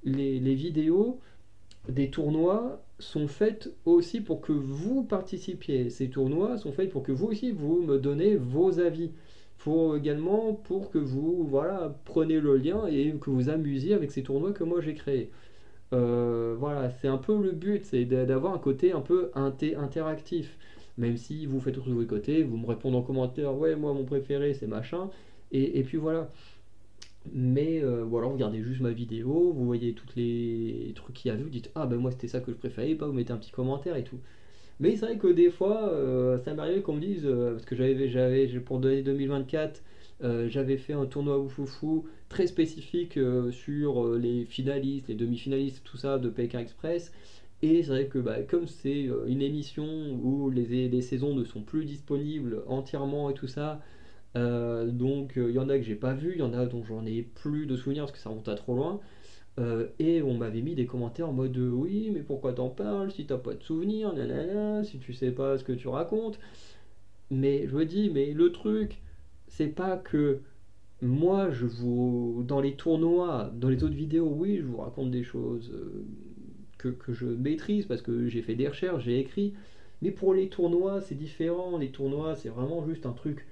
les vidéos des tournois sont faites aussi pour que vous participiez. Ces tournois sont faits pour que vous aussi vous me donnez vos avis. Faut également pour que vous preniez le lien et que vous amusiez avec ces tournois que moi j'ai créés. Voilà, c'est un peu le but, c'est d'avoir un côté un peu interactif. Même si vous faites tout de votre côté, vous me répondez en commentaire, ouais, moi mon préféré c'est machin, et puis voilà. Mais ou alors regardez juste ma vidéo, vous voyez tous les trucs qu'il y a, vous dites ah ben moi c'était ça que je préférais, pas vous mettez un petit commentaire et tout. Mais c'est vrai que des fois, ça m'arrivait qu'on me dise, parce que pour l'année 2024, j'avais fait un tournoi Oufoufou très spécifique sur les finalistes, les demi-finalistes, tout ça de Pékin Express. Et c'est vrai que bah, comme c'est une émission où les saisons ne sont plus disponibles entièrement et tout ça, donc il y en a que j'ai pas vu, il y en a dont j'en ai plus de souvenirs parce que ça remonte à trop loin. Et on m'avait mis des commentaires en mode oui, mais pourquoi t'en parles si t'as pas de souvenirs, nanana, si tu sais pas ce que tu racontes. Mais je me dis, mais le truc, c'est pas que moi je vous. Dans les tournois, dans les autres vidéos, oui, je vous raconte des choses que je maîtrise parce que j'ai fait des recherches, j'ai écrit. Mais pour les tournois, c'est différent. Les tournois, c'est vraiment juste un truc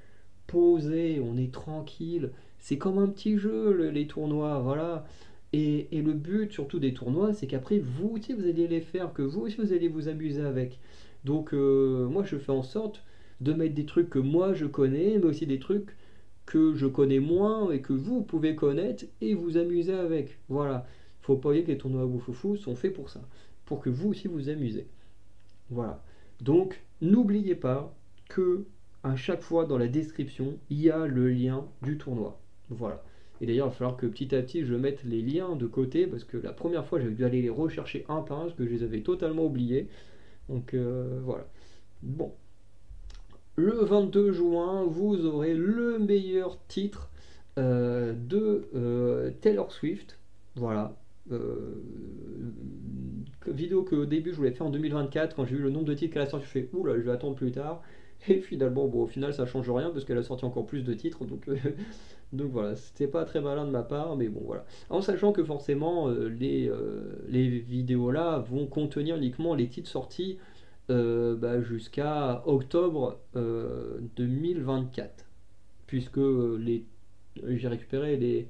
posé, on est tranquille. C'est comme un petit jeu, les tournois, voilà. Et le but surtout des tournois, c'est qu'après, vous aussi, vous allez les faire, que vous aussi, vous allez vous amuser avec. Donc, moi, je fais en sorte de mettre des trucs que moi, je connais, mais aussi des trucs que je connais moins et que vous pouvez connaître et vous amuser avec. Voilà. Faut pas oublier que les tournois Woufoufou sont faits pour ça, pour que vous aussi vous amusez. Voilà. Donc, n'oubliez pas que à chaque fois dans la description, il y a le lien du tournoi. Voilà. Et d'ailleurs, il va falloir que petit à petit je mette les liens de côté parce que la première fois, j'avais dû aller les rechercher un par un parce que je les avais totalement oubliés. Donc voilà. Bon, le 22 juin, vous aurez le meilleur titre de Taylor Swift. Voilà. Euh, Vidéo que au début je voulais faire en 2024. Quand j'ai vu le nombre de titres qu'elle a sorti, je fais ouh là, je vais attendre plus tard. Et finalement, bon, au final, ça change rien parce qu'elle a sorti encore plus de titres. Donc, donc voilà, c'était pas très malin de ma part, mais bon, voilà. En sachant que forcément, les vidéos là vont contenir uniquement les titres sortis bah, jusqu'à octobre 2024, puisque j'ai récupéré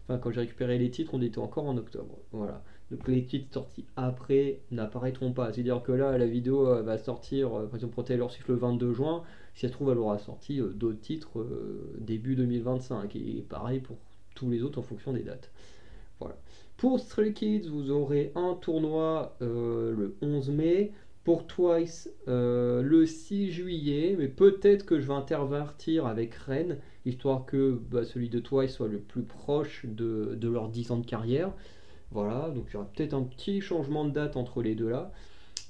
enfin, quand j'ai récupéré les titres, on était encore en octobre. Voilà. Donc les titres sortis après n'apparaîtront pas. C'est-à-dire que là, la vidéo va sortir, par exemple pour Taylor Swift le 22 juin. Si ça se trouve, elle aura sorti d'autres titres début 2025. Et pareil pour tous les autres en fonction des dates. Voilà. Pour Stray Kids, vous aurez un tournoi le 11 mai. Pour Twice, le 6 juillet. Mais peut-être que je vais intervertir avec Rennes, histoire que bah, celui de Twice soit le plus proche de leurs 10 ans de carrière. Voilà, donc il y aura peut-être un petit changement de date entre les deux là.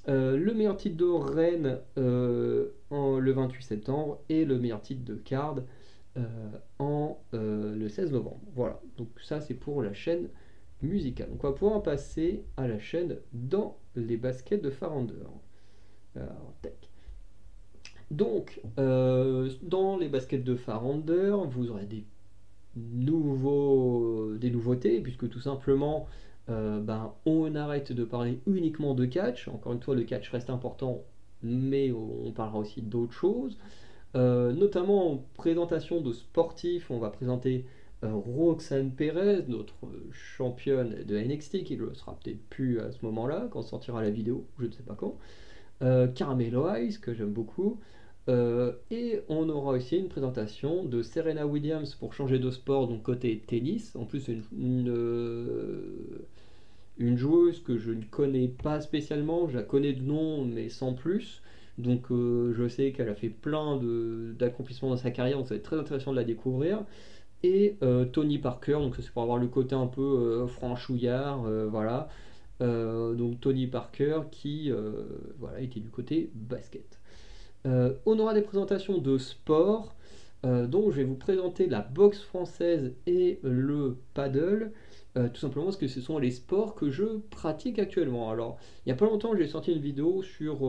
Le meilleur titre de Rennes le 28 septembre et le meilleur titre de Card le 16 novembre. Voilà, donc ça c'est pour la chaîne musicale. Donc on va pouvoir passer à la chaîne dans les baskets de Farander. Alors, tac. Donc, dans les baskets de Farander, vous aurez des nouveautés, puisque tout simplement, ben, on arrête de parler uniquement de catch. Encore une fois, le catch reste important, mais on parlera aussi d'autres choses. Notamment en présentation de sportifs, on va présenter Roxane Perez, notre championne de NXT, qui ne le sera peut-être plus à ce moment-là, quand sortira la vidéo, je ne sais pas quand. Carmelo Hayes, que j'aime beaucoup. Et on aura aussi une présentation de Serena Williams pour changer de sport, donc côté tennis. En plus, c'est une joueuse que je ne connais pas spécialement, je la connais de nom, mais sans plus. Donc je sais qu'elle a fait plein d'accomplissements dans sa carrière, donc ça va être très intéressant de la découvrir. Et Tony Parker, donc ça c'est pour avoir le côté un peu franchouillard, voilà. Donc Tony Parker qui voilà, était du côté basket. On aura des présentations de sport, donc je vais vous présenter la boxe française et le paddle, tout simplement parce que ce sont les sports que je pratique actuellement. Alors, il n'y a pas longtemps, j'ai sorti une vidéo sur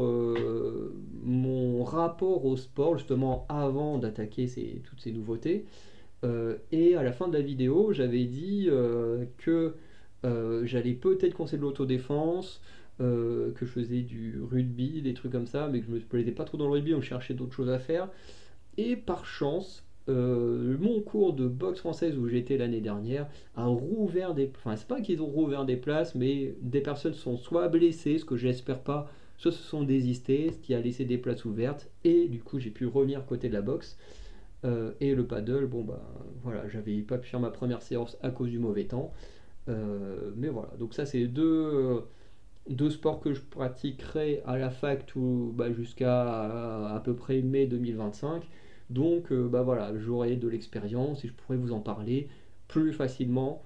mon rapport au sport, justement avant d'attaquer toutes ces nouveautés. Et à la fin de la vidéo, j'avais dit que j'allais peut-être conseiller de l'autodéfense, que je faisais du rugby, des trucs comme ça, mais que je me plaisais pas trop dans le rugby, on cherchait d'autres choses à faire. Et par chance, mon cours de boxe française où j'étais l'année dernière a rouvert des. Enfin, c'est pas qu'ils ont rouvert des places, mais des personnes sont soit blessées, ce que j'espère pas, soit se sont désistées, ce qui a laissé des places ouvertes. Et du coup, j'ai pu revenir côté de la boxe. Et le paddle, bon bah voilà, j'avais pas pu faire ma première séance à cause du mauvais temps. Mais voilà, donc ça c'est deux sports que je pratiquerai à la fac bah, jusqu'à à peu près mai 2025. Donc bah voilà, j'aurai de l'expérience et je pourrai vous en parler plus facilement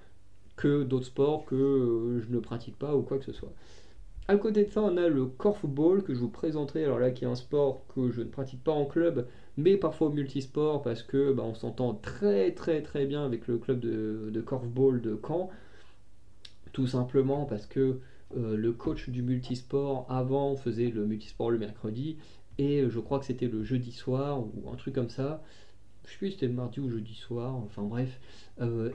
que d'autres sports que je ne pratique pas ou quoi que ce soit. À côté de ça, on a le korfball que je vous présenterai, alors là qui est un sport que je ne pratique pas en club, mais parfois au multisport parce que bah, on s'entend très très très bien avec le club de korfball de Caen, tout simplement parce que le coach du multisport avant faisait le multisport le mercredi et je crois que c'était le jeudi soir ou un truc comme ça. Je sais plus si c'était le mardi ou jeudi soir, enfin bref,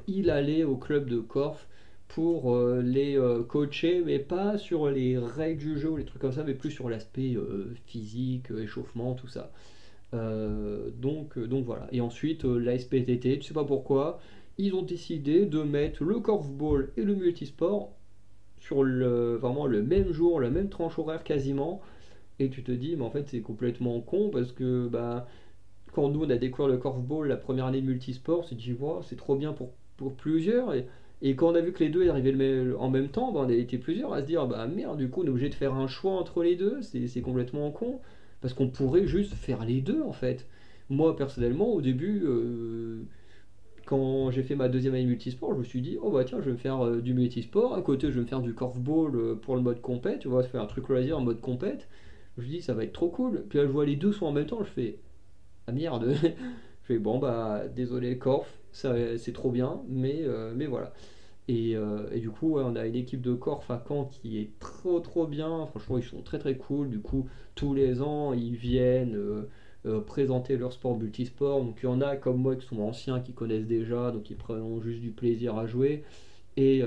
il allait au club de Corf pour les coacher, mais pas sur les règles du jeu ou les trucs comme ça, mais plus sur l'aspect physique, échauffement, tout ça. Donc voilà. Et ensuite, la SPTT, tu sais pas pourquoi, ils ont décidé de mettre le korfball et le multisport sur vraiment le même jour, la même tranche horaire quasiment. Et tu te dis, mais en fait, c'est complètement con parce que bah, quand nous on a découvert le korfball la première année de multisport, on s'est dit, wow, c'est trop bien pour plusieurs. Et quand on a vu que les deux arrivaient en même temps, bah, on a été plusieurs à se dire, bah merde, du coup on est obligé de faire un choix entre les deux, c'est complètement con. Parce qu'on pourrait juste faire les deux en fait. Moi personnellement, au début, quand j'ai fait ma deuxième année de multisport, je me suis dit, oh bah tiens, je vais me faire du multisport. À côté, je vais me faire du korfball pour le mode compète, tu vois, faire un truc loisir en mode compète. Je me dis, ça va être trop cool. Puis là, je vois les deux sont en même temps, je fais, ah merde. Je fais, bon bah désolé le Corf, ça c'est trop bien, mais voilà. Et du coup, ouais, on a une équipe de Corf à Caen qui est trop trop bien. Franchement, ils sont très très cool. Du coup, tous les ans, ils viennent présenter leur sport multisport. Donc, il y en a comme moi qui sont anciens, qui connaissent déjà, donc ils prennent juste du plaisir à jouer. Et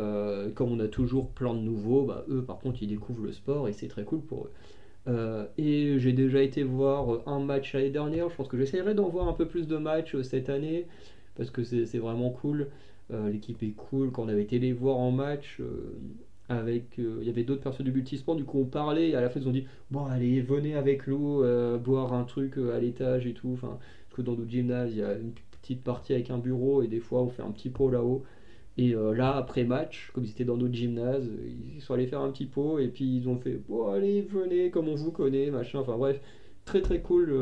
comme on a toujours plein de nouveaux, bah, eux par contre, ils découvrent le sport et c'est très cool pour eux. Et j'ai déjà été voir un match l'année dernière. Je pense que j'essaierai d'en voir un peu plus de matchs cette année parce que c'est vraiment cool. L'équipe est cool. Quand on avait été les voir en match, il y avait d'autres personnes du multisport, du coup on parlait et à la fin ils ont dit bon allez venez avec nous boire un truc à l'étage et tout. Enfin, parce que dans notre gymnase il y a une petite partie avec un bureau et des fois on fait un petit pot là-haut. Et là, après match, comme ils étaient dans notre gymnase, ils sont allés faire un petit pot et puis ils ont fait bon, allez, venez, comme on vous connaît, machin. Enfin bref, très très cool.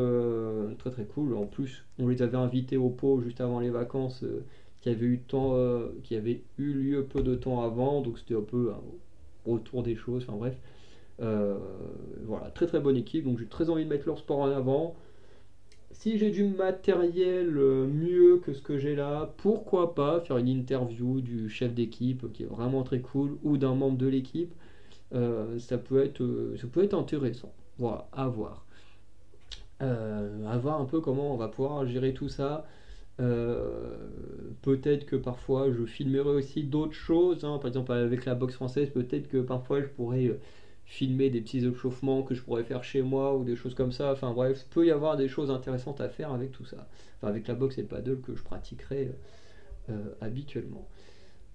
Très très cool. En plus, on les avait invités au pot juste avant les vacances qui avait eu lieu peu de temps avant. Donc c'était un peu un retour des choses. Enfin bref, Euh, voilà, très très bonne équipe. Donc j'ai très envie de mettre leur sport en avant. Si j'ai du matériel mieux que ce que j'ai là, pourquoi pas faire une interview du chef d'équipe qui est vraiment très cool ou d'un membre de l'équipe. Ça peut être intéressant. Voilà, à voir. À voir un peu comment on va pouvoir gérer tout ça. Euh, Peut-être que parfois je filmerai aussi d'autres choses, hein. Par exemple avec la boxe française, peut-être que parfois je pourrais filmer des petits échauffements que je pourrais faire chez moi ou des choses comme ça. Enfin bref, peut y avoir des choses intéressantes à faire avec tout ça. Enfin avec la boxe et le paddle que je pratiquerai habituellement.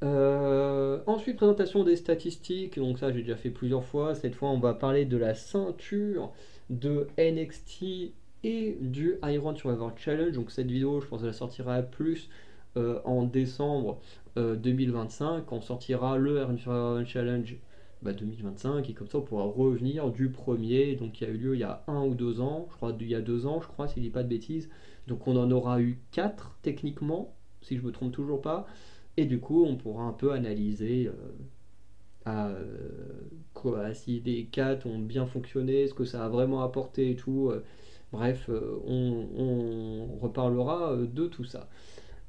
Ensuite, présentation des statistiques. Donc ça, j'ai déjà fait plusieurs fois. Cette fois, on va parler de la ceinture de NXT et du Iron Survivor Challenge. Donc cette vidéo, je pense qu'elle sortira plus en décembre 2025, quand sortira le Iron Survivor Challenge 2025. Et comme ça, on pourra revenir du premier, donc qui a eu lieu il y a 1 ou 2 ans. Je crois il y a 2 ans, je crois, si je dis pas de bêtises. Donc on en aura eu 4 techniquement, si je me trompe toujours pas. Et du coup, on pourra un peu analyser si les 4 ont bien fonctionné, ce que ça a vraiment apporté et tout. Bref, on reparlera de tout ça.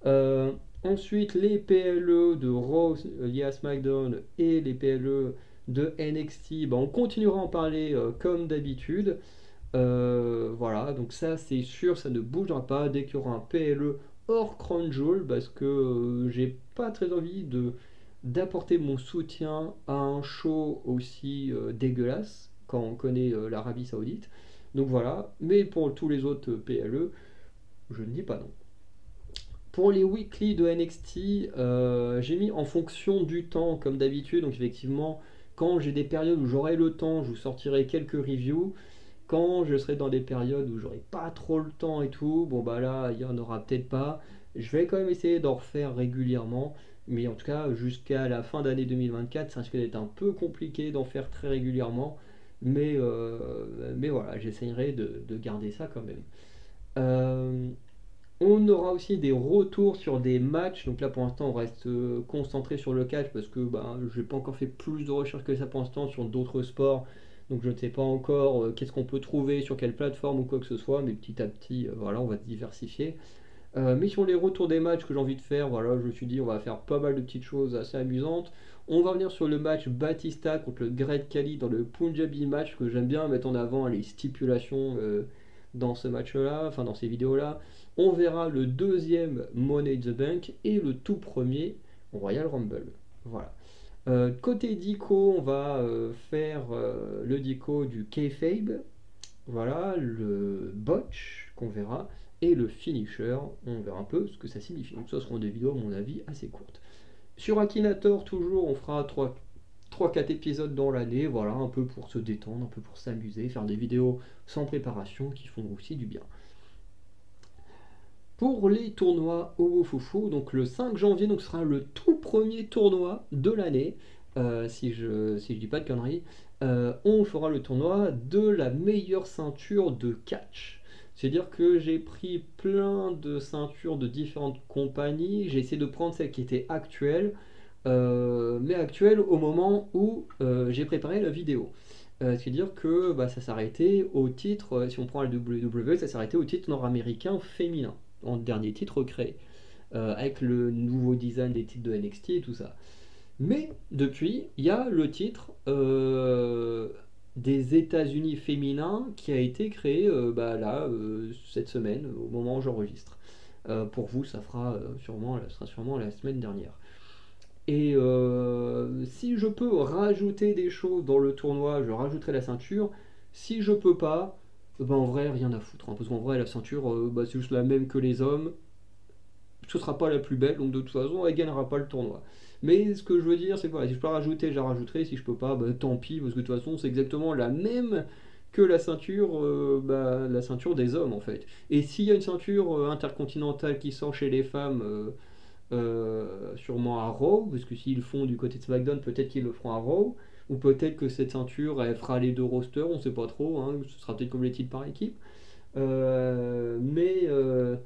Euh, Ensuite, les PLE de Raw liés à SmackDown et les PLE de NXT, on continuera à en parler comme d'habitude. Voilà, donc ça c'est sûr, ça ne bougera pas dès qu'il y aura un PLE hors Crown Jewel parce que j'ai pas très envie d'apporter mon soutien à un show aussi dégueulasse quand on connaît l'Arabie Saoudite. Donc voilà, mais pour tous les autres PLE, je ne dis pas non. Pour les weekly de NXT, j'ai mis en fonction du temps comme d'habitude, donc effectivement quand j'ai des périodes où j'aurai le temps, je vous sortirai quelques reviews. quand je serai dans des périodes où j'aurai pas trop le temps et tout, bon bah là, il y en aura peut-être pas. Je vais quand même essayer d'en refaire régulièrement, mais en tout cas, jusqu'à la fin d'année 2024, ça risque d'être un peu compliqué d'en faire très régulièrement. Mais voilà, j'essayerai de garder ça quand même. Euh, on aura aussi des retours sur des matchs. Donc là, pour l'instant, on reste concentré sur le catch parce que bah, je n'ai pas encore fait plus de recherches que ça pour l'instant sur d'autres sports. Donc je ne sais pas encore qu'est-ce qu'on peut trouver sur quelle plateforme ou quoi que ce soit. Mais petit à petit, voilà, on va se diversifier. Mais sur les retours des matchs que j'ai envie de faire, voilà, je me suis dit on va faire pas mal de petites choses assez amusantes. On va venir sur le match Batista contre le Great Khali dans le Punjabi match que j'aime bien mettre en avant les stipulations dans ce match-là, enfin dans ces vidéos-là. On verra le deuxième Money in the Bank et le tout premier Royal Rumble. Voilà. Côté Dico, on va faire le Dico du Kayfabe, voilà, le botch qu'on verra, et le finisher, on verra un peu ce que ça signifie. Donc ça seront des vidéos à mon avis assez courtes. Sur Akinator, toujours, on fera 3-4 épisodes dans l'année, voilà, un peu pour se détendre, un peu pour s'amuser, faire des vidéos sans préparation qui font aussi du bien. Pour les tournois Owofufu, donc le 5 janvier, donc ce sera le tout premier tournoi de l'année, si je dis pas de conneries, on fera le tournoi de la meilleure ceinture de catch. C'est-à-dire que j'ai pris plein de ceintures de différentes compagnies, j'ai essayé de prendre celle qui était actuelle, mais actuelle au moment où j'ai préparé la vidéo. C'est-à-dire que bah, ça s'arrêtait au titre, si on prend la WWE, ça s'arrêtait au titre nord-américain féminin, en dernier titre créé, avec le nouveau design des titres de NXT et tout ça. Mais depuis, il y a le titre des États-Unis féminins qui a été créé bah, là, cette semaine, au moment où j'enregistre. Pour vous, ça sera sûrement la semaine dernière. Et si je peux rajouter des choses dans le tournoi, je rajouterai la ceinture. Si je peux pas, ben en vrai, rien à foutre, hein, parce qu'en vrai, la ceinture, bah, c'est juste la même que les hommes. Ce sera pas la plus belle, donc de toute façon, elle gagnera pas le tournoi. Mais ce que je veux dire, c'est que voilà, si je peux la rajouter, je la rajouterai. Si je peux pas, bah, tant pis, parce que de toute façon, c'est exactement la même que bah, la ceinture des hommes en fait. Et s'il y a une ceinture intercontinentale qui sort chez les femmes, sûrement à Raw, parce que s'ils le font du côté de SmackDown, peut-être qu'ils le feront à Raw, ou peut-être que cette ceinture elle fera les deux rosters, on sait pas trop, hein, ce sera peut-être comme les titres par équipe. Euh, mais, euh,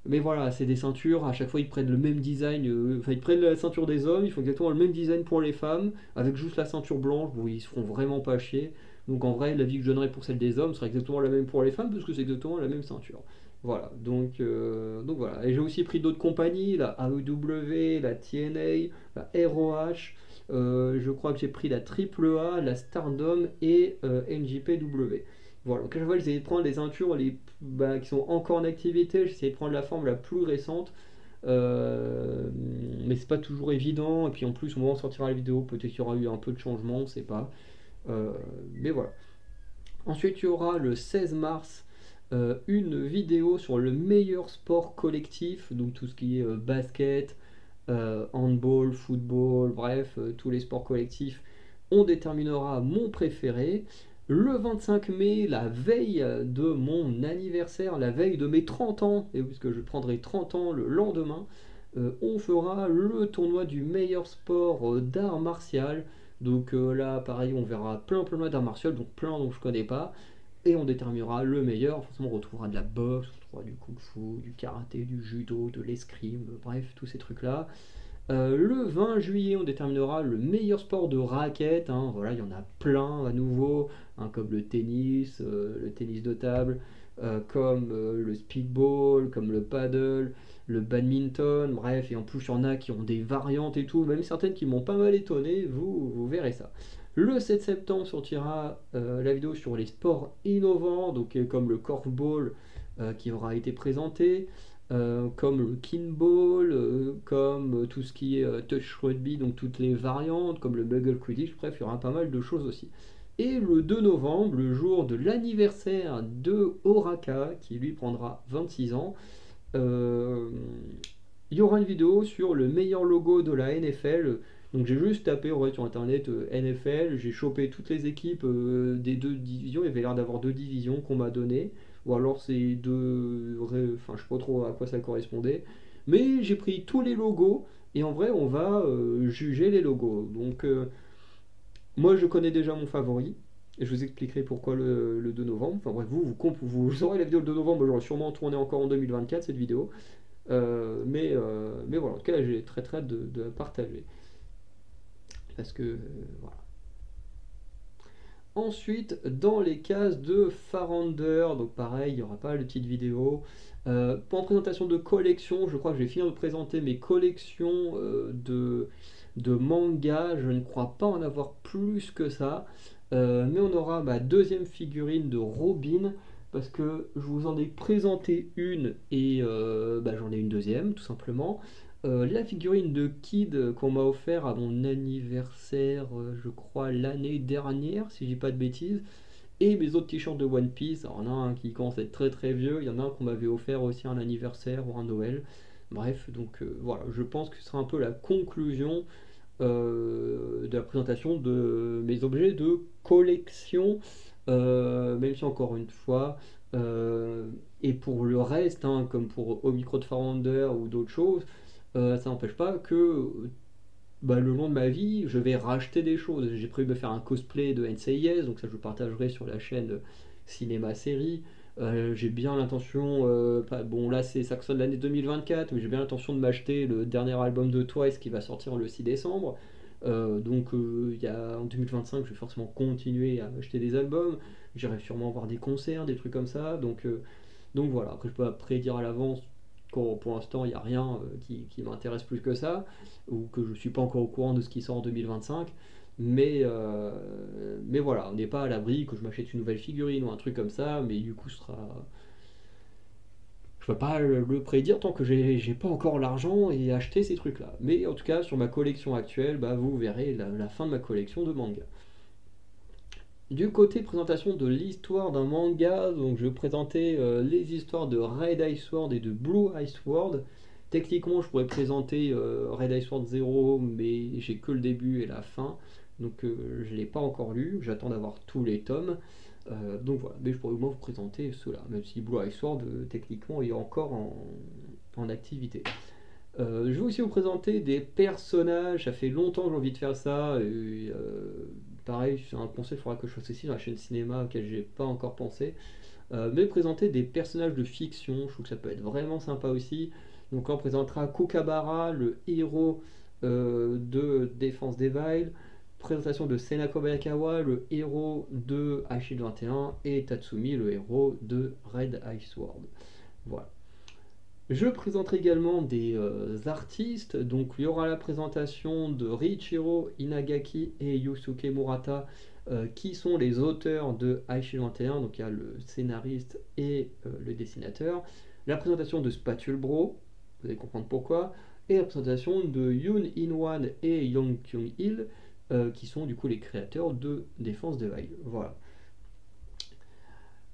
mais voilà, c'est des ceintures, à chaque fois ils prennent le même design, enfin ils prennent la ceinture des hommes, ils font exactement le même design pour les femmes, avec juste la ceinture blanche, bon ils se feront vraiment pas chier. Donc en vrai, l'avis que je donnerais pour celle des hommes sera exactement la même pour les femmes, parce que c'est exactement la même ceinture. Voilà, donc voilà. Et j'ai aussi pris d'autres compagnies, la AEW, la TNA, la ROH, je crois que j'ai pris la AAA, la Stardom et NJPW. Voilà, donc à chaque fois j'essayais de prendre les ceintures bah, qui sont encore en activité, j'essayais de prendre la forme la plus récente, mais c'est pas toujours évident, et puis en plus au moment où on sortira la vidéo, peut-être qu'il y aura eu un peu de changement, on sait pas. Mais voilà. Ensuite, il y aura le 16 mars une vidéo sur le meilleur sport collectif, donc tout ce qui est basket, handball, football, bref, tous les sports collectifs. On déterminera mon préféré. Le 25 mai, la veille de mon anniversaire, la veille de mes 30 ans, et puisque je prendrai 30 ans le lendemain, on fera le tournoi du meilleur sport d'art martial. Donc là, pareil, on verra plein d'arts martiaux, donc plein dont je connais pas, et on déterminera le meilleur. Forcément, on retrouvera de la boxe, on retrouvera du kung-fu, du karaté, du judo, de l'escrime, bref, tous ces trucs-là. Le 20 juillet, on déterminera le meilleur sport de raquette, hein. Voilà, il y en a plein à nouveau, hein, comme le tennis de table, comme le speedball, comme le paddle, le badminton, bref, et en plus il y en a qui ont des variantes et tout, même certaines qui m'ont pas mal étonné, vous verrez ça. Le 7 septembre sortira la vidéo sur les sports innovants, donc comme le korfball qui aura été présenté, comme le kinball, comme tout ce qui est touch rugby, donc toutes les variantes, comme le muggle quidditch, bref, il y aura pas mal de choses aussi. Et le 2 novembre, le jour de l'anniversaire de Oraka, qui lui prendra 26 ans, euh, il y aura une vidéo sur le meilleur logo de la NFL. Donc j'ai juste tapé sur internet NFL, j'ai chopé toutes les équipes des deux divisions. Il y avait l'air d'avoir deux divisions qu'on m'a donné, ou alors c'est deux, enfin je sais pas trop à quoi ça correspondait. Mais j'ai pris tous les logos et en vrai on va juger les logos. Donc moi je connais déjà mon favori. Et je vous expliquerai pourquoi le 2 novembre. Enfin bref, vous aurez la vidéo le 2 novembre, j'aurai sûrement tourné encore en 2024 cette vidéo. Mais voilà, en tout cas, j'ai très très hâte de la partager. Parce que, voilà. Ensuite, dans les cases de Farander, donc pareil, il n'y aura pas de petite vidéo. Pour en présentation de collection, je crois que je vais finir de présenter mes collections de manga. Je ne crois pas en avoir plus que ça. Mais on aura ma deuxième figurine de Robin. Parce que je vous en ai présenté une et j'en ai une deuxième, tout simplement. La figurine de Kid qu'on m'a offert à mon anniversaire, je crois l'année dernière, si je dis pas de bêtises, et mes autres t-shirts de One Piece. Alors, il y en a un qui commence à être très très vieux, il y en a un qu'on m'avait offert aussi à un anniversaire ou un Noël. Bref, donc voilà, je pense que ce sera un peu la conclusion de la présentation de mes objets de collection, même si encore une fois, euh, et pour le reste, hein, comme pour Omicron de Farander ou d'autres choses, ça n'empêche pas que le long de ma vie, je vais racheter des choses. J'ai prévu de faire un cosplay de NCIS, donc ça je le partagerai sur la chaîne Cinéma Série. J'ai bien l'intention, bon là ça sonne l'année 2024, mais j'ai bien l'intention de m'acheter le dernier album de Twice qui va sortir le 6 décembre. En 2025, je vais forcément continuer à acheter des albums. J'irai sûrement voir des concerts, des trucs comme ça. Donc voilà, après je peux pas prédire à l'avance quand pour l'instant il n'y a rien qui m'intéresse plus que ça, ou que je ne suis pas encore au courant de ce qui sort en 2025. Mais voilà, on n'est pas à l'abri que je m'achète une nouvelle figurine ou un truc comme ça, mais du coup ce sera. Je peux pas le prédire tant que j'ai pas encore l'argent et acheter ces trucs-là. Mais en tout cas, sur ma collection actuelle, vous verrez la fin de ma collection de manga. Du côté présentation de l'histoire d'un manga, donc je vais présenter les histoires de Red Ice Sword et de Blue Ice Sword. Techniquement, je pourrais présenter Red Ice Sword 0, mais j'ai que le début et la fin, donc je ne l'ai pas encore lu. J'attends d'avoir tous les tomes. Donc voilà, mais je pourrais au moins vous présenter cela, même si Blue Ice Sword techniquement est encore en activité. Je vais aussi vous présenter des personnages, ça fait longtemps que j'ai envie de faire ça, et pareil, c'est un concept, il faudra que je fasse ici dans la chaîne cinéma auquel j'ai pas encore pensé, mais présenter des personnages de fiction, je trouve que ça peut être vraiment sympa aussi. Donc on présentera Kukabara, le héros de Défense des Vile, présentation de Senako Bayakawa, le héros de Shield 21, et Tatsumi, le héros de Red Ice Sword. Voilà. Je présenterai également des artistes, donc il y aura la présentation de Riichiro Inagaki et Yusuke Murata, qui sont les auteurs de Shield 21, donc il y a le scénariste et le dessinateur, la présentation de Spatule Bro, vous allez comprendre pourquoi, et la présentation de Yoon In-wan et Young Kyung-il, qui sont du coup les créateurs de Défense des Vile. Voilà.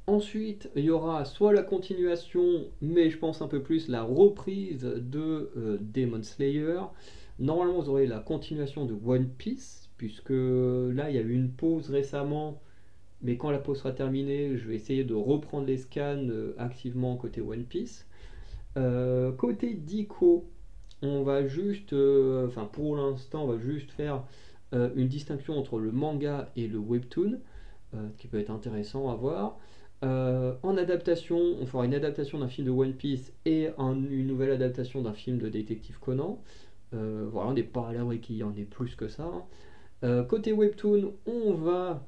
Ensuite, il y aura soit la continuation, mais je pense un peu plus la reprise de Demon Slayer. Normalement, vous aurez la continuation de One Piece, puisque là, il y a eu une pause récemment, mais quand la pause sera terminée, je vais essayer de reprendre les scans activement côté One Piece. Côté Dico, on va juste, pour l'instant, on va juste faire une distinction entre le manga et le webtoon, qui peut être intéressant à voir. En adaptation, on fera une adaptation d'un film de One Piece et une nouvelle adaptation d'un film de Détective Conan. Voilà, on n'est pas à l'abri qu'il y en ait plus que ça. Côté webtoon,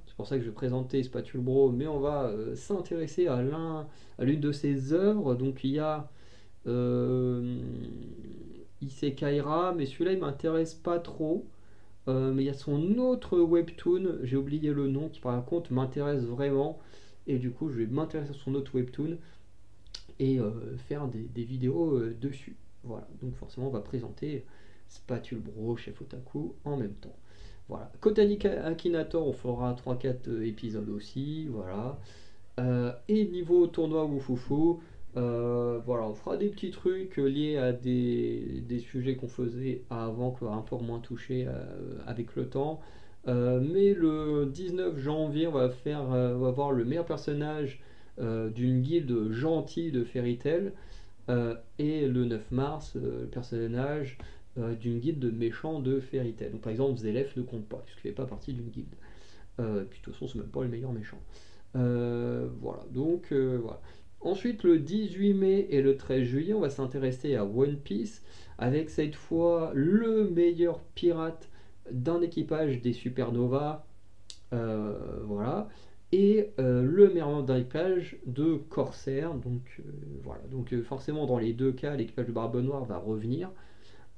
c'est pour ça que je vais présenter Spatule Bro, mais on va s'intéresser à l'une de ses œuvres. Donc il y a Isekaira, mais celui-là il m'intéresse pas trop. Mais il y a son autre webtoon, j'ai oublié le nom, qui par contre m'intéresse vraiment. Et du coup, je vais m'intéresser à son autre webtoon et faire des vidéos dessus. Voilà, donc forcément, on va présenter Spatule Bro, Chef Otaku en même temps. Voilà, Kotani Akinator, on fera 3-4 épisodes aussi. Voilà. Et niveau tournoi Wufufu, Voilà, on fera des petits trucs liés à des sujets qu'on faisait avant, qu'on va un peu moins touché avec le temps. Mais le 19 janvier, on va voir le meilleur personnage d'une guilde gentille de Fairy Tail. Et le 9 mars, le personnage d'une guilde de méchants de Fairy Tail. Donc par exemple, Zélef ne compte pas, puisqu'il ne fait pas partie d'une guilde. Puis de toute façon, c'est même pas le meilleur méchant. Voilà, donc voilà. Ensuite, le 18 mai et le 13 juillet, on va s'intéresser à One Piece, avec cette fois le meilleur pirate d'un équipage des Supernovas, voilà, et le meilleur d'un équipage de Corsair. Donc voilà, donc forcément dans les deux cas, l'équipage de Barbe Noire va revenir,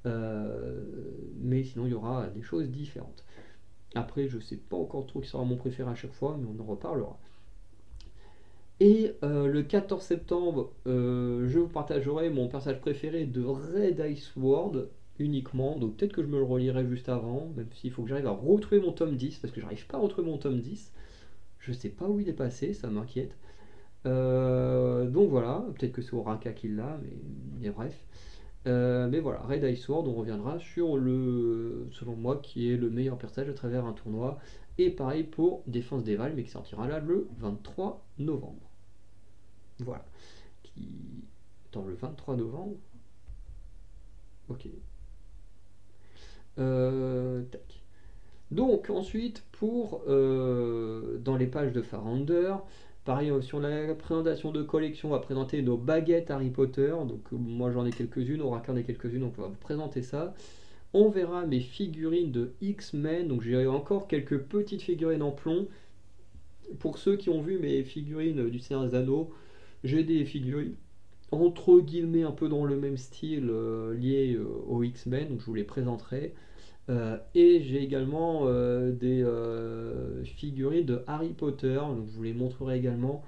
mais sinon il y aura des choses différentes. Après, je sais pas encore trop qui sera mon préféré à chaque fois, mais on en reparlera. Et le 14 septembre, je vous partagerai mon personnage préféré de Red Ice World uniquement. Donc peut-être que je me le relirai juste avant, même s'il faut que j'arrive à retrouver mon tome 10, parce que j'arrive pas à retrouver mon tome 10. Je sais pas où il est passé, ça m'inquiète. Donc voilà, peut-être que c'est Oraka qui l'a, mais bref. Mais voilà, Red Ice Sword, on reviendra sur le, selon moi, qui est le meilleur personnage à travers un tournoi. Et pareil pour Défense des Vals, mais qui sortira là le 23 novembre. Voilà. Qui... Dans le 23 novembre. Ok. Tac. Donc ensuite, pour dans les pages de Farounder, pareil sur la présentation de collection, on va présenter nos baguettes Harry Potter. Donc moi j'en ai quelques-unes, Oraka en a quelques-unes, donc on va vous présenter ça. On verra mes figurines de X-Men, donc j'ai encore quelques petites figurines en plomb. Pour ceux qui ont vu mes figurines du Seigneur des Anneaux, j'ai des figurines entre guillemets un peu dans le même style liées aux X-Men, donc je vous les présenterai. Et j'ai également des figurines de Harry Potter, donc je vous les montrerai également,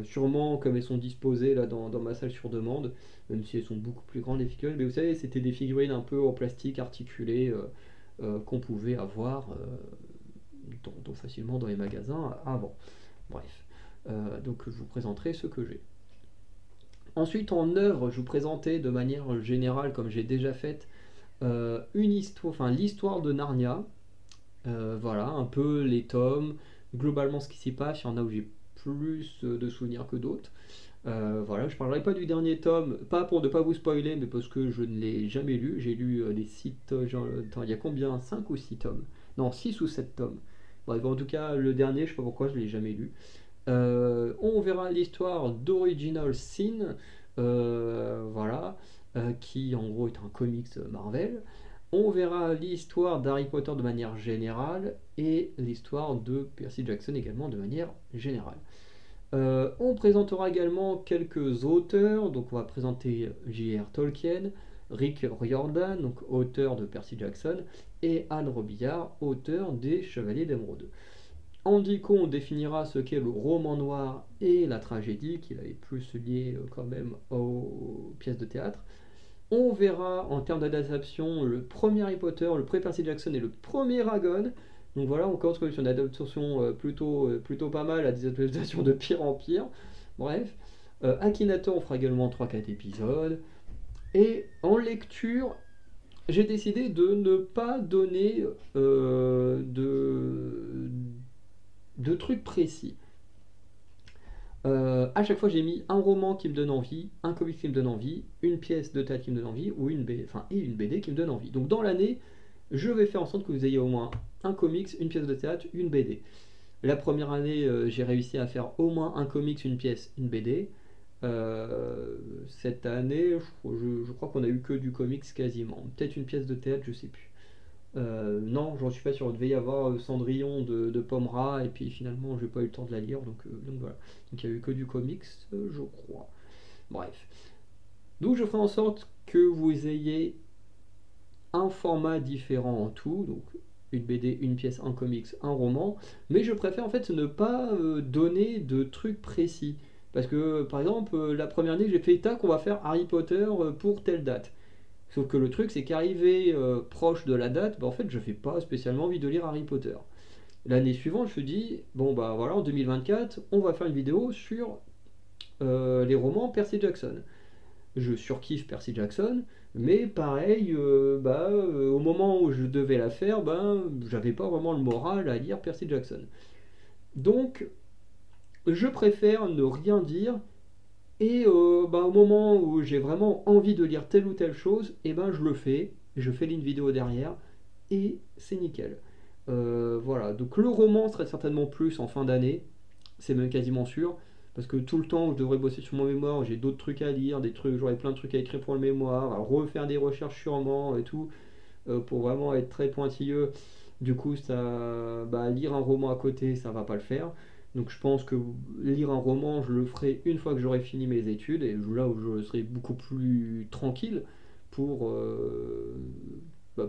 sûrement comme elles sont disposées là dans ma salle sur demande, même si elles sont beaucoup plus grandes les figurines. Mais vous savez, c'était des figurines un peu en plastique articulées qu'on pouvait avoir facilement dans les magasins avant. Bref, donc je vous présenterai ce que j'ai. Ensuite, en œuvre, je vous présentais de manière générale, comme j'ai déjà fait, une histoire, enfin l'histoire de Narnia. Voilà, un peu les tomes, globalement ce qui s'y passe. Il y en a où j'ai plus de souvenirs que d'autres. Voilà, je parlerai pas du dernier tome, pas pour ne pas vous spoiler, mais parce que je ne l'ai jamais lu. J'ai lu les 6 tomes, il y a combien? 5 ou 6 tomes? Non, 6 ou 7 tomes. Bref, en tout cas, le dernier, je sais pas pourquoi, je ne l'ai jamais lu. On verra l'histoire d'Original Sin, voilà, qui en gros est un comics Marvel. On verra l'histoire d'Harry Potter de manière générale et l'histoire de Percy Jackson également de manière générale. On présentera également quelques auteurs, donc on va présenter J.R. Tolkien, Rick Riordan, donc auteur de Percy Jackson, et Anne Robillard, auteur des Chevaliers d'Émeraude. Andy Cohn définira ce qu'est le roman noir et la tragédie, qu'il avait plus lié quand même aux pièces de théâtre. On verra en termes d'adaptation le premier Harry Potter, le premier Percy Jackson et le premier Eragon. Donc voilà, on commence sur une adaptation plutôt pas mal, à des adaptations de pire en pire. Bref, Akinator, on fera également 3-4 épisodes. Et en lecture, j'ai décidé de ne pas donner de trucs précis. À chaque fois, j'ai mis un roman qui me donne envie, un comic qui me donne envie, une pièce de théâtre qui me donne envie, ou une BD, et une BD qui me donne envie. Donc dans l'année, je vais faire en sorte que vous ayez au moins un comics, une pièce de théâtre, une BD. La première année, j'ai réussi à faire au moins un comics, une pièce, une BD. Cette année, je crois qu'on a eu que du comics quasiment. Peut-être une pièce de théâtre, je sais plus. Non, j'en suis pas sûr. Il devait y avoir Cendrillon de Pomera, et puis finalement, j'ai pas eu le temps de la lire, donc voilà. Donc il n'y a eu que du comics, je crois. Bref. Donc je ferai en sorte que vous ayez un format différent en tout, donc une BD, une pièce, un comics, un roman, mais je préfère en fait ne pas donner de trucs précis. Parce que par exemple, la première année, j'ai fait tac, on va faire Harry Potter pour telle date. Sauf que le truc, c'est qu'arrivé proche de la date, bah, en fait, je fais pas spécialement envie de lire Harry Potter. L'année suivante, je me dis, bon bah voilà, en 2024, on va faire une vidéo sur les romans Percy Jackson. Je surkiffe Percy Jackson, mais pareil, au moment où je devais la faire, j'avais pas vraiment le moral à lire Percy Jackson. Donc, je préfère ne rien dire, et au moment où j'ai vraiment envie de lire telle ou telle chose, je le fais, je fais une vidéo derrière, et c'est nickel. Voilà, donc le roman serait certainement plus en fin d'année, c'est même quasiment sûr, parce que tout le temps où je devrais bosser sur mon mémoire, j'ai d'autres trucs à lire, des trucs, j'aurais plein de trucs à écrire pour le mémoire, à refaire des recherches sûrement et tout, pour vraiment être très pointilleux. Du coup, lire un roman à côté, ça va pas le faire. Donc je pense que lire un roman, je le ferai une fois que j'aurai fini mes études, et là où je serai beaucoup plus tranquille pour,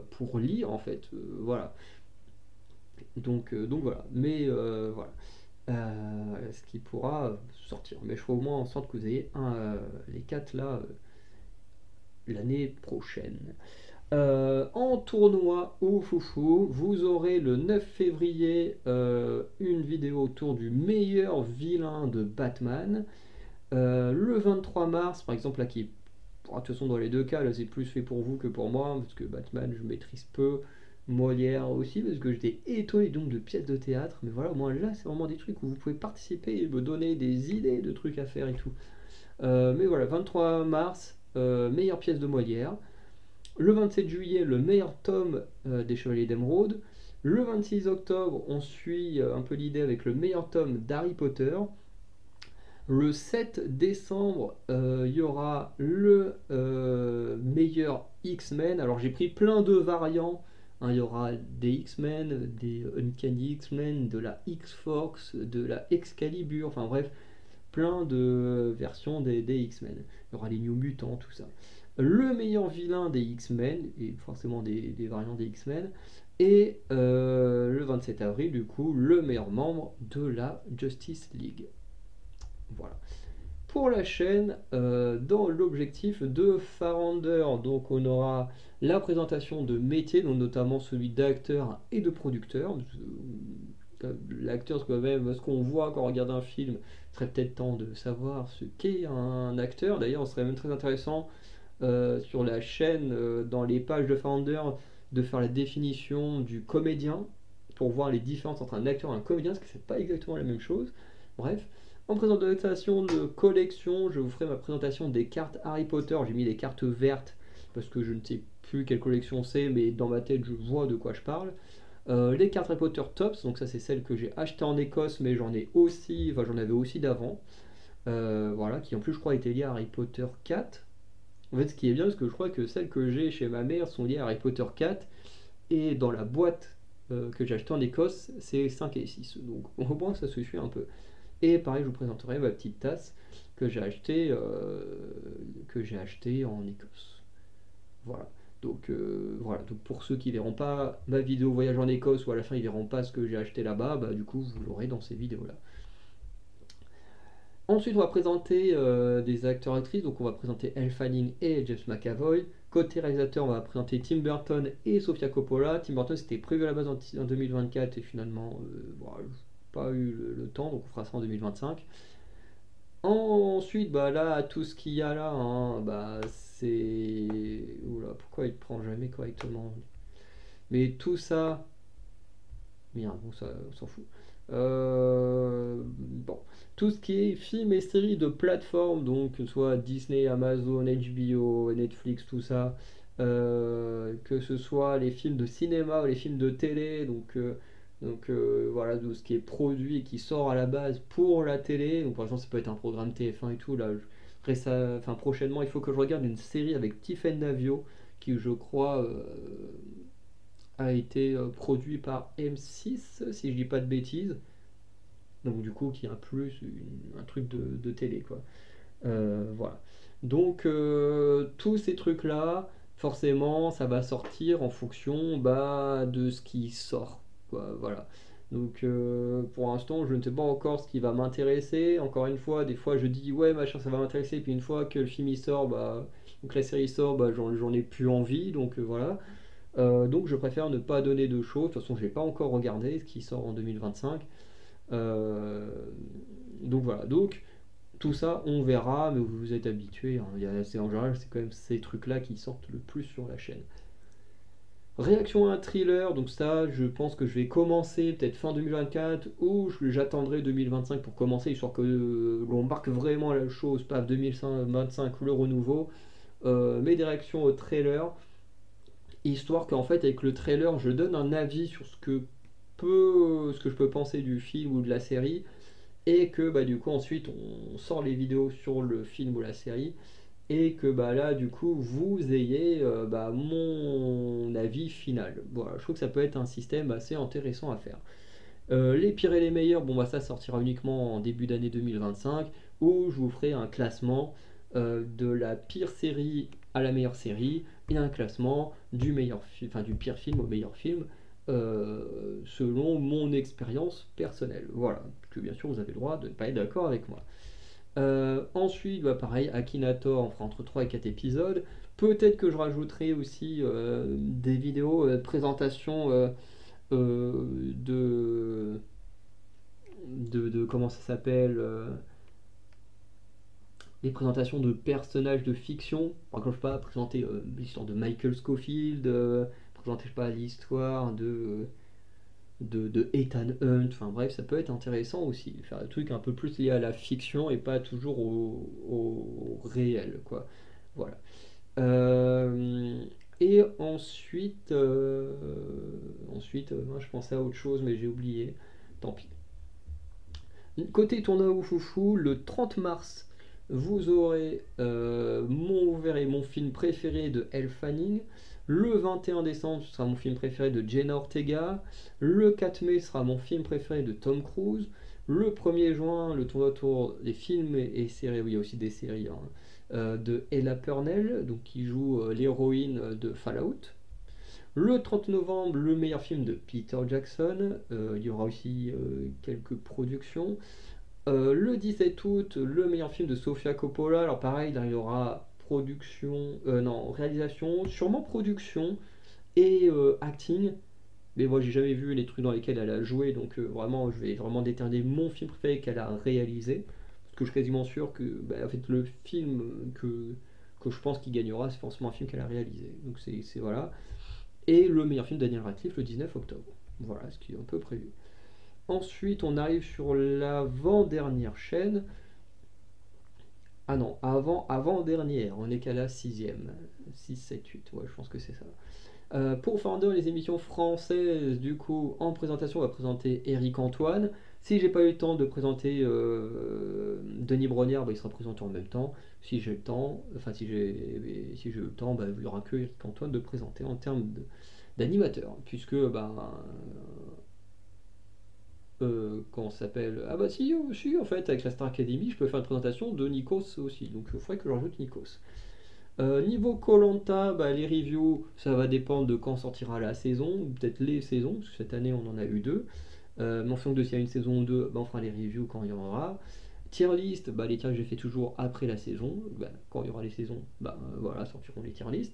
pour lire en fait. Voilà. Donc voilà. Mais voilà. Ce qui pourra sortir. Mais je ferai au moins en sorte que vous ayez les 4 là l'année prochaine. En tournoi au foufou, vous aurez le 9 février une vidéo autour du meilleur vilain de Batman. Le 23 mars, par exemple, là qui est, de toute façon dans les deux cas, là c'est plus fait pour vous que pour moi, parce que Batman je maîtrise peu, Molière aussi, parce que j'étais étonné donc de pièces de théâtre, mais voilà, au moins là c'est vraiment des trucs où vous pouvez participer et me donner des idées de trucs à faire et tout. Mais voilà, 23 mars, meilleure pièce de Molière. Le 27 juillet, le meilleur tome des Chevaliers d'Émeraude. Le 26 octobre, on suit un peu l'idée avec le meilleur tome d'Harry Potter. Le 7 décembre, il y aura le meilleur X-Men. Alors j'ai pris plein de variants. Hein, il y aura des X-Men, des Uncanny X-Men, de la X-Force, de la Excalibur, enfin bref, plein de versions des X-Men. Il y aura les New Mutants, tout ça. Le meilleur vilain des X-Men, et forcément des variants des X-Men. Et le 27 avril, du coup, le meilleur membre de la Justice League. Voilà. Pour la chaîne, dans l'objectif de Farander, donc on aura la présentation de métiers, donc notamment celui d'acteur et de producteur. L'acteur, ce qu'on voit quand on regarde un film, serait peut-être temps de savoir ce qu'est un acteur. D'ailleurs, ce serait même très intéressant sur la chaîne, dans les pages de Farander, de faire la définition du comédien pour voir les différences entre un acteur et un comédien, parce que c'est pas exactement la même chose. Bref. En présentation de collection, je vous ferai ma présentation des cartes Harry Potter. J'ai mis les cartes vertes parce que je ne sais plus quelle collection c'est, mais dans ma tête je vois de quoi je parle. Les cartes Harry Potter Tops, donc ça c'est celles que j'ai achetées en Écosse, mais j'en avais aussi d'avant. Voilà, qui en plus je crois étaient liées à Harry Potter 4. En fait, ce qui est bien, parce que je crois que celles que j'ai chez ma mère sont liées à Harry Potter 4, et dans la boîte que j'ai achetée en Écosse, c'est 5 et 6. Donc au moins ça se suit un peu. Et pareil, je vous présenterai ma petite tasse que j'ai achetée en Écosse. Voilà. Donc pour ceux qui ne verront pas ma vidéo voyage en Écosse, ou à la fin ils verront pas ce que j'ai acheté là-bas, du coup vous l'aurez dans ces vidéos-là. Ensuite, on va présenter des acteurs-actrices. Donc on va présenter Elle Fanning et James McAvoy. Côté réalisateur, on va présenter Tim Burton et Sofia Coppola. Tim Burton, c'était prévu à la base en 2024 et finalement, pas eu le temps, donc on fera ça en 2025. Ensuite, là, tout ce qu'il y a là, hein, c'est... Oula, pourquoi il prend jamais correctement? Mais tout ça... Merde, bon, ça, on s'en fout. Bon, tout ce qui est films et séries de plateforme, donc que ce soit Disney, Amazon, HBO, Netflix, tout ça, que ce soit les films de cinéma ou les films de télé, voilà, tout ce qui est produit et qui sort à la base pour la télé. Donc par exemple, ça peut être un programme TF1 et tout. Là, prochainement, il faut que je regarde une série avec Tiffen Davio, qui je crois a été produit par M6, si je dis pas de bêtises. Donc du coup, qui a plus un truc de télé, quoi. Voilà. Donc tous ces trucs-là, forcément, ça va sortir en fonction de ce qui sort, quoi. Voilà. Donc pour l'instant, je ne sais pas encore ce qui va m'intéresser. Encore une fois, des fois je dis ouais machin ça va m'intéresser, puis une fois que le film il sort, donc la série sort, j'en ai plus envie. Donc voilà. Donc je préfère ne pas donner de choses. De toute façon, je n'ai pas encore regardé ce qui sort en 2025. Donc voilà. Donc Tout ça, on verra, mais vous vous êtes habitués, hein. En général, c'est quand même ces trucs-là qui sortent le plus sur la chaîne. Réaction à un thriller, donc ça, je pense que je vais commencer peut-être fin 2024 ou j'attendrai 2025 pour commencer, histoire que l'on marque vraiment la chose, pas 2025 le renouveau, mais des réactions au trailer, histoire qu'en fait, avec le trailer, je donne un avis sur ce que je peux penser du film ou de la série, et que bah, du coup, ensuite, on sort les vidéos sur le film ou la série et que bah là du coup vous ayez bah, mon avis final. Voilà, je trouve que ça peut être un système assez intéressant à faire. Les pires et les meilleurs, bon bah ça sortira uniquement en début d'année 2025 où je vous ferai un classement de la pire série à la meilleure série et un classement du du pire film au meilleur film selon mon expérience personnelle. Voilà, parce que bien sûr vous avez le droit de ne pas être d'accord avec moi. Ensuite, bah pareil, Akinator, on fera entre 3 et 4 épisodes. Peut-être que je rajouterai aussi des vidéos de présentation de, comment ça s'appelle les présentations de personnages de fiction. Par exemple, je sais pas, présenter l'histoire de Michael Scofield, présenter, je sais pas, l'histoire de Ethan Hunt, enfin bref, ça peut être intéressant aussi, faire des trucs un peu plus liés à la fiction et pas toujours au réel, quoi. Voilà. Euh, et moi je pensais à autre chose, mais j'ai oublié. Tant pis. Côté tournoi Oufoufou, le 30 mars, vous verrez mon film préféré de Elle Fanning. Le 21 décembre, ce sera mon film préféré de Jenna Ortega. Le 4 mai sera mon film préféré de Tom Cruise. Le 1er juin, le tournoi autour des films et séries, oui, il y a aussi des séries, hein, de Ella Purnell, donc qui joue l'héroïne de Fallout. Le 30 novembre, le meilleur film de Peter Jackson. Il y aura aussi quelques productions. Le 17 août, le meilleur film de Sofia Coppola. Alors pareil, là, il y aura réalisation, sûrement production et acting. Mais moi, j'ai jamais vu les trucs dans lesquels elle a joué, donc vraiment, je vais vraiment déterminer mon film préféré qu'elle a réalisé. Parce que je suis quasiment sûr que, bah, en fait, le film que je pense qu'il gagnera, c'est forcément un film qu'elle a réalisé. Donc voilà. Et le meilleur film de Daniel Radcliffe le 19 octobre. Voilà ce qui est un peu prévu. Ensuite, on arrive sur l'avant-dernière chaîne. Ah non, avant-dernière, on est qu'à la 6ème. 6, 7, 8, ouais, je pense que c'est ça. Pour Founder, les émissions françaises, du coup, en présentation, on va présenter Eric Antoine. Si j'ai pas eu le temps de présenter Denis Brognard, bah, il sera présenté en même temps. Si j'ai le temps, enfin si j'ai eu le temps, bah, il n'y aura que Eric Antoine de présenter en termes d'animateur, puisque bah, comment ça s'appelle? Ah bah si, en fait, avec la Star Academy, je peux faire une présentation de Nikos aussi, donc il faudrait que je rajoute Nikos. Niveau Koh-Lanta, bah, les reviews, ça va dépendre de quand sortira la saison, ou peut-être les saisons, parce que cette année on en a eu deux. Mais en fonction de s'il y a une saison 2, bah, on fera les reviews quand il y en aura. Tier list, bah, les tiers je les fais toujours après la saison. Bah, quand il y aura les saisons, bah, voilà, sortiront les tier list.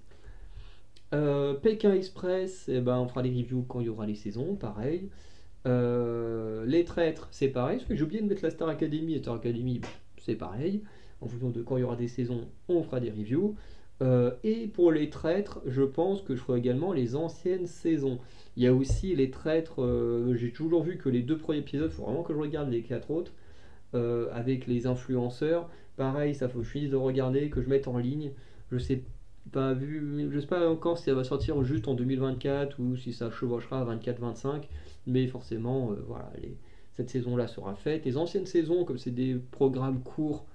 Pékin Express, eh ben, on fera les reviews quand il y aura les saisons, pareil. Les traîtres, c'est pareil, parce que j'ai oublié de mettre la Star Academy, et Star Academy, c'est pareil. En fonction de quand il y aura des saisons, on fera des reviews. Et pour les traîtres, je pense que je ferai également les anciennes saisons. Il y a aussi les traîtres, j'ai toujours vu que les 2 premiers épisodes, il faut vraiment que je regarde les 4 autres, avec les influenceurs. Pareil, ça faut que je finisse de regarder, que je mette en ligne. Je sais je sais pas encore si ça va sortir juste en 2024 ou si ça chevauchera à 24-25, mais forcément, voilà, cette saison-là sera faite. Les anciennes saisons, comme c'est des programmes courts,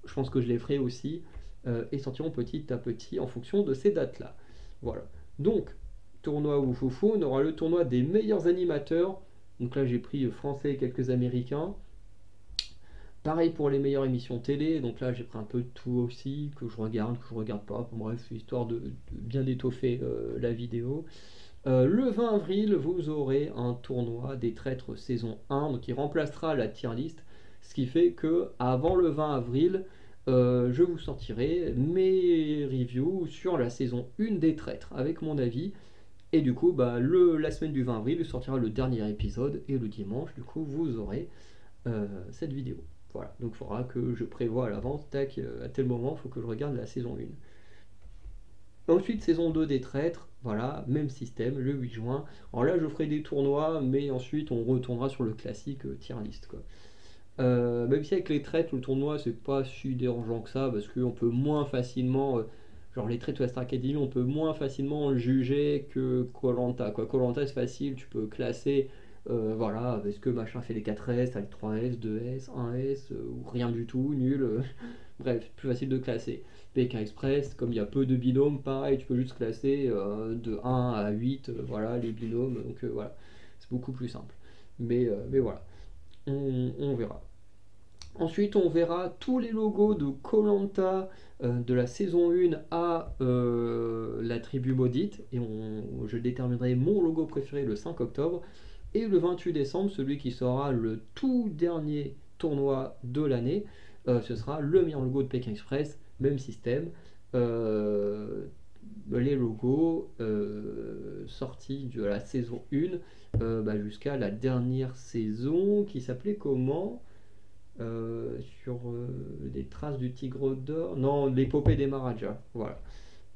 je pense que je les ferai aussi et sortiront petit à petit en fonction de ces dates-là. Voilà. Donc, tournoi Oufoufou, on aura le tournoi des meilleurs animateurs. Donc là, j'ai pris français et quelques américains. Pareil pour les meilleures émissions télé, donc là j'ai pris un peu de tout aussi, que je regarde pas, bon, bref, histoire de bien étoffer la vidéo. Le 20 avril, vous aurez un tournoi des traîtres saison 1, donc il remplacera la tier list, ce qui fait que avant le 20 avril, je vous sortirai mes reviews sur la saison 1 des traîtres, avec mon avis. Et du coup, bah, la semaine du 20 avril, sortira le dernier épisode, et le dimanche, du coup, vous aurez cette vidéo. Voilà, donc il faudra que je prévoie à l'avance, tac, à tel moment, il faut que je regarde la saison 1. Ensuite, saison 2 des traîtres, voilà, même système, le 8 juin. Alors là, je ferai des tournois, mais ensuite, on retournera sur le classique tier list, quoi. Même si avec les traîtres, le tournoi, c'est pas si dérangeant que ça, parce qu'on peut moins facilement, genre les traîtres West Academy, on peut moins facilement juger que koh quoi. koh c'est facile, tu peux classer, voilà, est-ce que machin fait les 4S, avec 3S, 2S, 1S, ou rien du tout, nul. Bref, plus facile de classer. Pékin Express, comme il y a peu de binômes, pareil, tu peux juste classer de 1 à 8, voilà, les binômes, donc voilà, c'est beaucoup plus simple. Mais voilà, on verra. Ensuite, on verra tous les logos de koh de la saison 1 à la tribu maudite, et je déterminerai mon logo préféré le 5 octobre. Et le 28 décembre, celui qui sera le tout dernier tournoi de l'année, ce sera le meilleur logo de Pékin Express, même système. Euh, les logos sortis de la saison 1 jusqu'à la dernière saison qui s'appelait comment sur les traces du tigre d'or. Non, l'épopée des Maharajas. Voilà.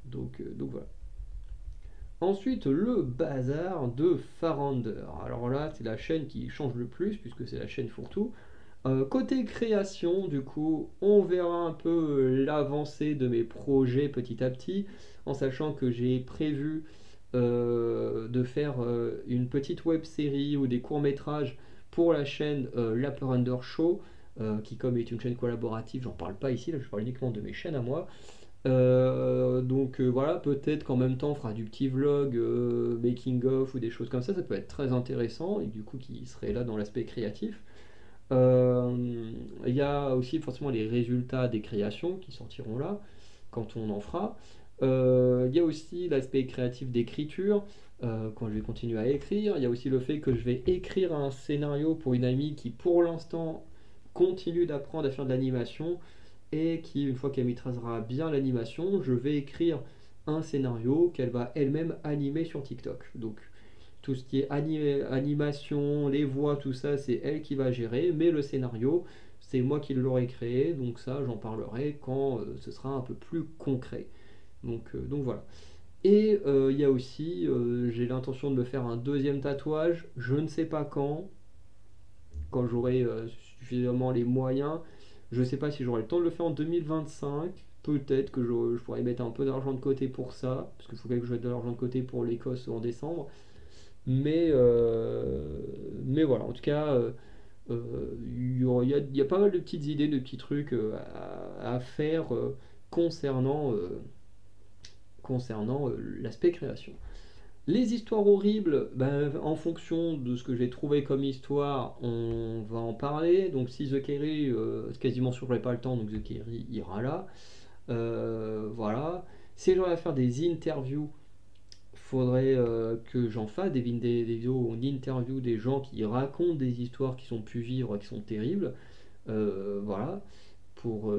Donc voilà. Ensuite, le bazar de Farander. Alors là, c'est la chaîne qui change le plus, puisque c'est la chaîne fourre-tout. Côté création, du coup, on verra un peu l'avancée de mes projets petit à petit, en sachant que j'ai prévu de faire une petite web série ou des courts-métrages pour la chaîne Lapper Under Show, qui comme est une chaîne collaborative, j'en parle pas ici, là je parle uniquement de mes chaînes à moi. Donc voilà, peut-être qu'en même temps on fera du petit vlog, making of ou des choses comme ça peut être très intéressant et du coup qui serait là dans l'aspect créatif. Il y a aussi forcément les résultats des créations qui sortiront là quand on en fera. Il y a aussi l'aspect créatif d'écriture, quand je vais continuer à écrire. Il y a aussi le fait que je vais écrire un scénario pour une amie qui pour l'instant continue d'apprendre à faire de l'animation et qui, une fois qu'elle maîtrisera bien l'animation, je vais écrire un scénario qu'elle va elle-même animer sur TikTok. Donc tout ce qui est animation, les voix, tout ça, c'est elle qui va gérer, mais le scénario, c'est moi qui l'aurai créé, donc ça, j'en parlerai quand ce sera un peu plus concret. Donc voilà. Et il y a aussi, j'ai l'intention de me faire un deuxième tatouage, je ne sais pas quand j'aurai suffisamment les moyens. Je ne sais pas si j'aurai le temps de le faire en 2025. Peut-être que je pourrais mettre un peu d'argent de côté pour ça, parce qu'il faut que je mette de l'argent de côté pour l'Écosse en décembre. Mais, euh, mais voilà, en tout cas, il y a pas mal de petites idées, de petits trucs à faire concernant l'aspect création. Les histoires horribles, ben, en fonction de ce que j'ai trouvé comme histoire, on va en parler. Donc si The Kerry, c'est quasiment sûr que j'aurai pas le temps, donc The Kerry ira là. Voilà. Si j'aurais à faire des interviews, faudrait que j'en fasse des vidéos en interview des gens qui racontent des histoires qui sont pu vivre, qui sont terribles. Voilà. Pour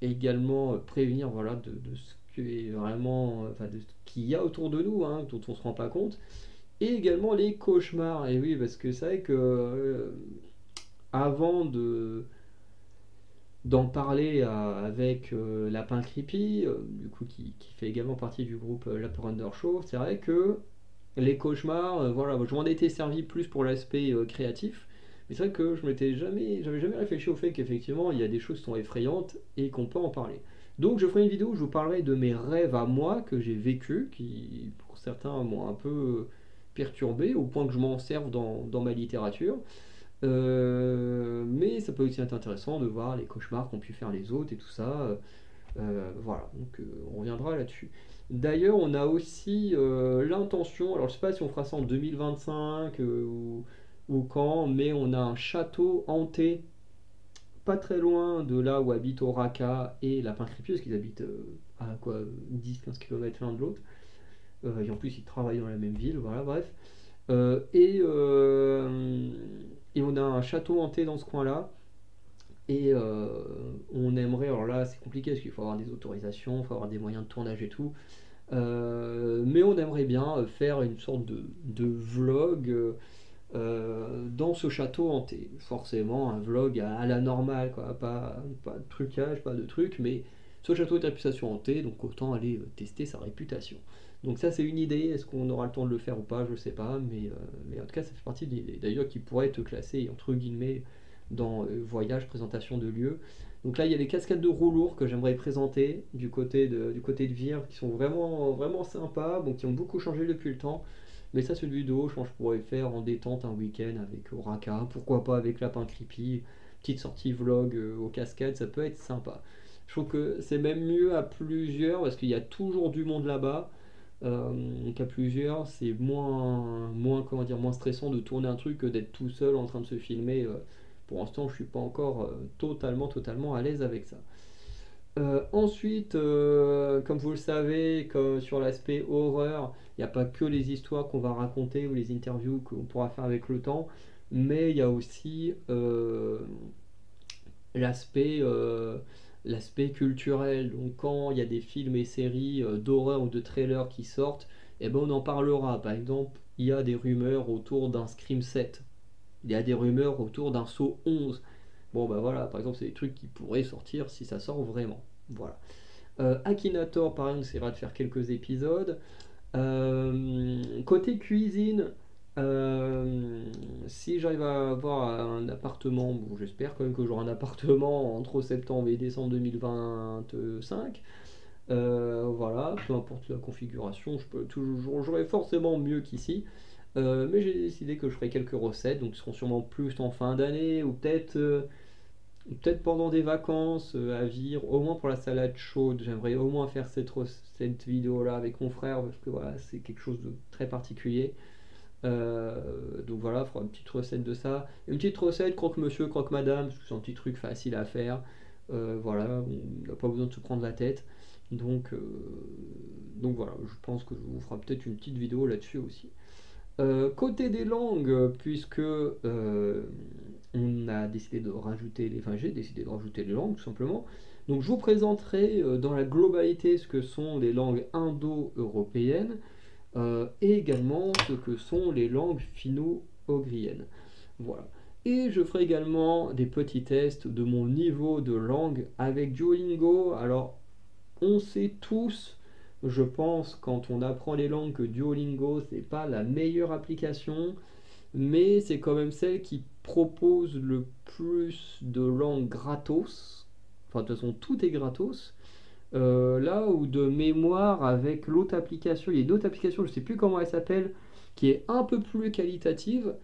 également prévenir voilà, de ce qui est vraiment, enfin, de ce qu'il y a autour de nous, hein, dont on se rend pas compte. Et également les cauchemars. Et oui, parce que c'est vrai que avant d'en parler avec Lapin Creepy, du coup qui fait également partie du groupe Lapin Under Show, c'est vrai que les cauchemars, voilà, je m'en étais servi plus pour l'aspect créatif, mais c'est vrai que j'avais jamais réfléchi au fait qu'effectivement il y a des choses qui sont effrayantes et qu'on peut en parler. Donc je ferai une vidéo où je vous parlerai de mes rêves à moi que j'ai vécu, qui pour certains m'ont un peu perturbé au point que je m'en serve dans ma littérature. Mais ça peut aussi être intéressant de voir les cauchemars qu'ont pu faire les autres et tout ça. Voilà, donc on reviendra là-dessus. D'ailleurs, on a aussi l'intention, alors je sais pas si on fera ça en 2025 ou quand, mais on a un château hanté pas très loin de là où habitent Oraka et Lapin Crépieux, parce qu'ils habitent à quoi 10-15 km l'un de l'autre. Et en plus, ils travaillent dans la même ville, voilà, bref. Euh, et, euh, et on a un château hanté dans ce coin-là. Et on aimerait, alors là c'est compliqué parce qu'il faut avoir des autorisations, il faut avoir des moyens de tournage et tout. Mais on aimerait bien faire une sorte de vlog dans ce château hanté. Forcément, un vlog à la normale, quoi. Pas de trucage, pas de truc, mais ce château est de réputation hantée, donc autant aller tester sa réputation. Donc ça, c'est une idée. Est-ce qu'on aura le temps de le faire ou pas? Je sais pas, mais en tout cas, ça fait partie de l'idée. D'ailleurs, qui pourrait être classé, entre guillemets, dans voyage, présentation de lieux. Donc là, il y a les cascades de roues lourds que j'aimerais présenter du côté de Vire, qui sont vraiment, vraiment sympas, bon, qui ont beaucoup changé depuis le temps. Mais ça, cette vidéo, je pense que je pourrais le faire en détente un week-end avec Oraka, pourquoi pas avec Lapin Creepy, petite sortie vlog aux cascades, ça peut être sympa. Je trouve que c'est même mieux à plusieurs parce qu'il y a toujours du monde là-bas. Donc à plusieurs, c'est comment dire, moins stressant de tourner un truc que d'être tout seul en train de se filmer. Pour l'instant, je suis pas encore totalement à l'aise avec ça. Ensuite, comme vous le savez, comme sur l'aspect horreur, il n'y a pas que les histoires qu'on va raconter ou les interviews qu'on pourra faire avec le temps, mais il y a aussi l'aspect l'aspect culturel. Donc quand il y a des films et séries d'horreur ou de trailers qui sortent, eh ben on en parlera. Par exemple, il y a des rumeurs autour d'un Scream 7. Il y a des rumeurs autour d'un Saw 11. Bon bah voilà, par exemple, c'est des trucs qui pourraient sortir si ça sort vraiment. Voilà. Akinator, pareil, on essaiera de faire quelques épisodes. Côté cuisine, si j'arrive à avoir un appartement, bon, j'espère quand même que j'aurai un appartement entre septembre et décembre 2025. Voilà, peu importe la configuration, je peux toujours, j'aurai forcément mieux qu'ici. Mais j'ai décidé que je ferai quelques recettes, donc qui seront sûrement plus en fin d'année ou peut-être pendant des vacances à Vire, au moins pour la salade chaude. J'aimerais au moins faire cette vidéo là avec mon frère parce que voilà, c'est quelque chose de très particulier. Donc voilà, on fera une petite recette de ça. Une petite recette croque-monsieur, croque-madame, parce que c'est un petit truc facile à faire. Voilà, on n'a pas besoin de se prendre la tête. Donc, euh, donc voilà, je pense que je vous ferai peut-être une petite vidéo là-dessus aussi. Côté des langues, puisque on a décidé de rajouter les, enfin j'ai décidé de rajouter les langues tout simplement. Donc je vous présenterai dans la globalité ce que sont les langues indo-européennes et également ce que sont les langues finno-ogriennes. Voilà. Et je ferai également des petits tests de mon niveau de langue avec Duolingo. Alors on sait tous, je pense, quand on apprend les langues, que Duolingo, c'est pas la meilleure application, mais c'est quand même celle qui propose le plus de langues gratos. Enfin, de toute façon, tout est gratos. Là où de mémoire, avec l'autre application, il y a une autre application, je sais plus comment elle s'appelle, qui est un peu plus qualitative,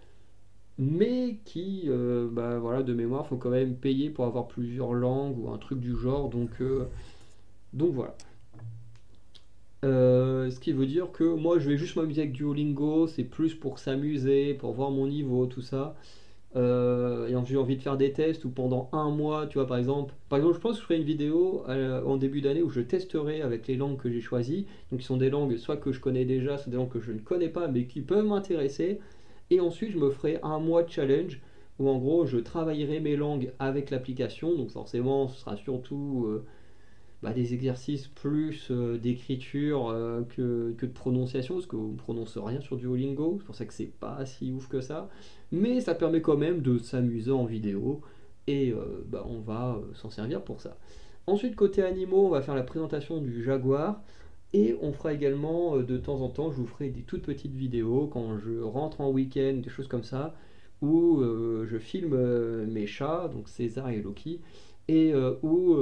mais qui, bah voilà, de mémoire, faut quand même payer pour avoir plusieurs langues ou un truc du genre. Donc voilà. Ce qui veut dire que moi je vais juste m'amuser avec Duolingo, c'est plus pour s'amuser, pour voir mon niveau, tout ça. Et j'ai envie de faire des tests où pendant un mois, tu vois, par exemple, je pense que je ferai une vidéo en début d'année où je testerai avec les langues que j'ai choisies. Donc, qui sont des langues soit que je connais déjà, soit des langues que je ne connais pas, mais qui peuvent m'intéresser. Et ensuite, je me ferai un mois de challenge où en gros, je travaillerai mes langues avec l'application. Donc, forcément, ce sera surtout des exercices plus d'écriture que de prononciation, parce qu'on ne prononce rien sur Duolingo, c'est pour ça que c'est pas si ouf que ça, mais ça permet quand même de s'amuser en vidéo, et on va s'en servir pour ça. Ensuite, côté animaux, on va faire la présentation du jaguar, et on fera également de temps en temps, je vous ferai des toutes petites vidéos quand je rentre en week-end, des choses comme ça, où je filme mes chats, donc César et Loki, et où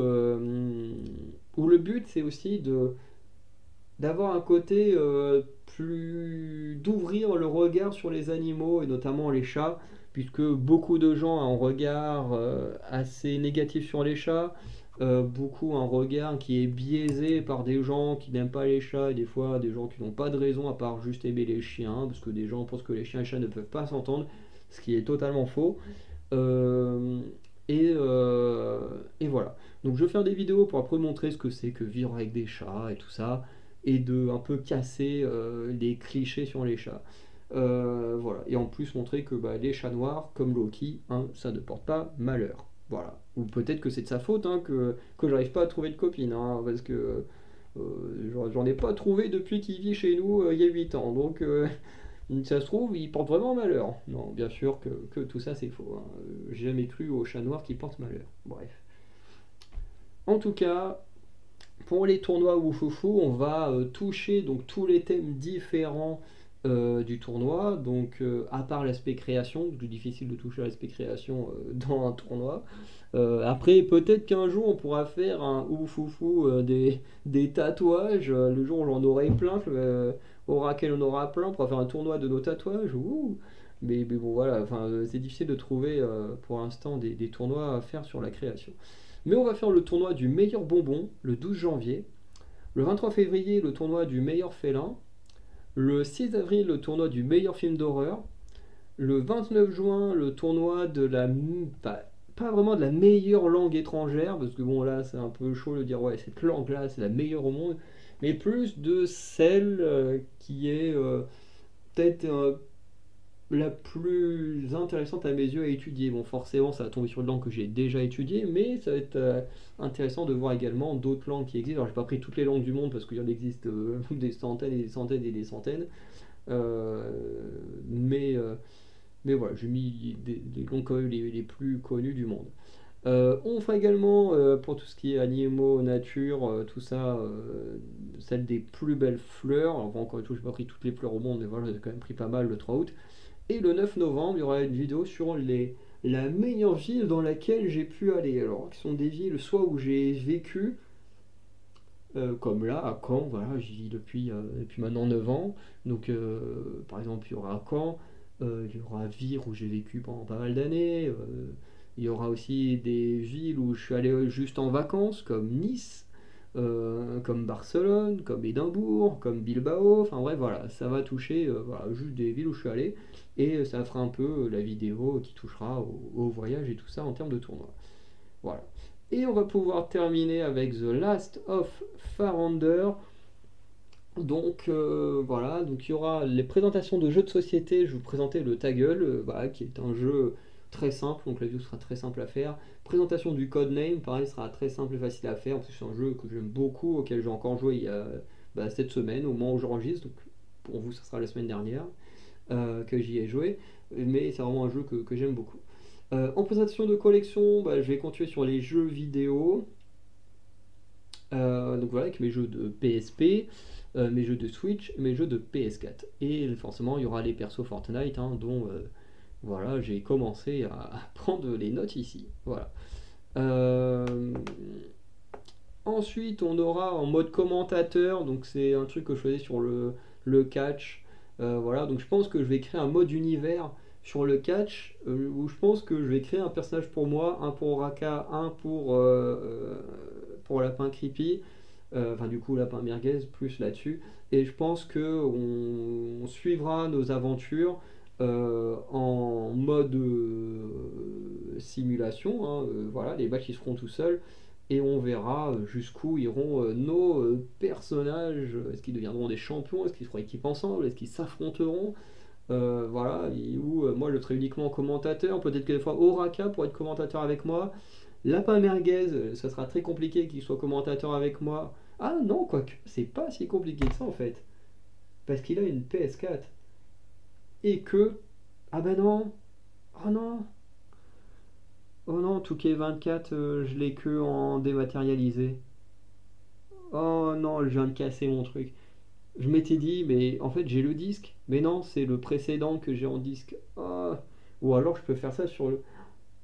le but c'est aussi d'avoir un côté plus d'ouvrir le regard sur les animaux et notamment les chats, puisque beaucoup de gens ont un regard assez négatif sur les chats, beaucoup un regard qui est biaisé par des gens qui n'aiment pas les chats et des fois des gens qui n'ont pas de raison à part juste aimer les chiens, parce que des gens pensent que les chiens et les chats ne peuvent pas s'entendre, ce qui est totalement faux. Euh, et voilà. Donc je vais faire des vidéos pour après montrer ce que c'est que vivre avec des chats et tout ça, et de un peu casser les clichés sur les chats. Voilà. Et en plus montrer que les chats noirs, comme Loki, hein, ça ne porte pas malheur. Voilà. Ou peut-être que c'est de sa faute hein, que j'arrive pas à trouver de copine, hein, parce que j'en ai pas trouvé depuis qu'il vit chez nous il y a 8 ans. Donc Ça se trouve, il porte vraiment malheur. Non, bien sûr que tout ça c'est faux, hein. J'ai jamais cru au chat noir qui porte malheur. Bref. En tout cas, pour les tournois Wufufu, on va toucher donc tous les thèmes différents du tournoi. Donc, à part l'aspect création, c'est difficile de toucher à l'aspect création dans un tournoi. Après, peut-être qu'un jour on pourra faire un Wufufu des tatouages. Le jour où j'en aurai plein, Oracle en aura plein, on pourra faire un tournoi de nos tatouages. Ouh. Mais bon, voilà, enfin, c'est difficile de trouver pour l'instant des tournois à faire sur la création. Mais on va faire le tournoi du meilleur bonbon le 12 janvier. Le 23 février, le tournoi du meilleur félin. Le 6 avril, le tournoi du meilleur film d'horreur. Le 29 juin, le tournoi de la... pas vraiment de la meilleure langue étrangère, parce que bon là c'est un peu chaud de dire ouais cette langue là c'est la meilleure au monde, mais plus de celle qui est peut-être la plus intéressante à mes yeux à étudier. Bon, forcément, ça va tomber sur une langue que j'ai déjà étudiée, mais ça va être intéressant de voir également d'autres langues qui existent. Alors, j'ai pas pris toutes les langues du monde parce qu'il y en existe des centaines et des centaines et des centaines. Euh, mais, euh, mais voilà, j'ai mis des langues quand même les plus connues du monde. On fera également, pour tout ce qui est animaux, nature, tout ça, celle des plus belles fleurs. Alors, encore une fois, j'ai pas pris toutes les fleurs au monde, mais voilà, j'ai quand même pris pas mal le 3 août. Et le 9 novembre, il y aura une vidéo sur la meilleure ville dans laquelle j'ai pu aller. Alors, qui sont des villes soit où j'ai vécu, comme là, à Caen, voilà, j'y vis depuis maintenant 9 ans. Donc, par exemple, il y aura Caen, il y aura Vire où j'ai vécu pendant pas mal d'années. Il y aura aussi des villes où je suis allé juste en vacances, comme Nice, comme Barcelone, comme Édimbourg, comme Bilbao. Enfin bref, voilà, ça va toucher voilà, juste des villes où je suis allé. Et ça fera un peu la vidéo qui touchera au voyage et tout ça en termes de tournoi. Voilà. Et on va pouvoir terminer avec The Last of Farander. Donc voilà, donc il y aura les présentations de jeux de société. Je vais vous présenter le Taggle, voilà, qui est un jeu très simple, donc la vidéo sera très simple à faire. Présentation du Codename, pareil, sera très simple et facile à faire. En plus, c'est un jeu que j'aime beaucoup, auquel j'ai encore joué il y a cette semaine, au moment où j'enregistre. Donc pour vous, ça sera la semaine dernière que j'y ai joué. Mais c'est vraiment un jeu que j'aime beaucoup. En présentation de collection, je vais continuer sur les jeux vidéo. Donc voilà, avec mes jeux de PSP, mes jeux de Switch, mes jeux de PS4. Et forcément, il y aura les persos Fortnite, hein, dont voilà, j'ai commencé à prendre les notes ici. Voilà. Euh, Ensuite, on aura en mode commentateur, donc c'est un truc que je faisais sur le catch. Voilà, donc je pense que je vais créer un mode univers sur le catch où je pense que je vais créer un personnage pour moi, un pour Oraka, un pour Lapin Creepy. Enfin, du coup, Lapin Merguez, plus là-dessus. Et je pense que on suivra nos aventures en mode simulation, hein, voilà, les matchs ils seront tout seuls et on verra jusqu'où iront nos personnages. Est-ce qu'ils deviendront des champions? Est-ce qu'ils seront équipés ensemble? Est-ce qu'ils s'affronteront? Voilà, moi je serai uniquement commentateur. Peut-être que des fois Oraka pourrait être commentateur avec moi. Lapin Merguez, ça sera très compliqué qu'il soit commentateur avec moi. Ah non, quoique, c'est pas si compliqué que ça en fait. Parce qu'il a une PS4. Et que. Ah bah non! Oh non! Oh non, Touquet 24, je l'ai que en dématérialisé. Oh non, je viens de casser mon truc. Je m'étais dit, mais en fait j'ai le disque. Mais non, c'est le précédent que j'ai en disque. Oh. Ou alors je peux faire ça sur le.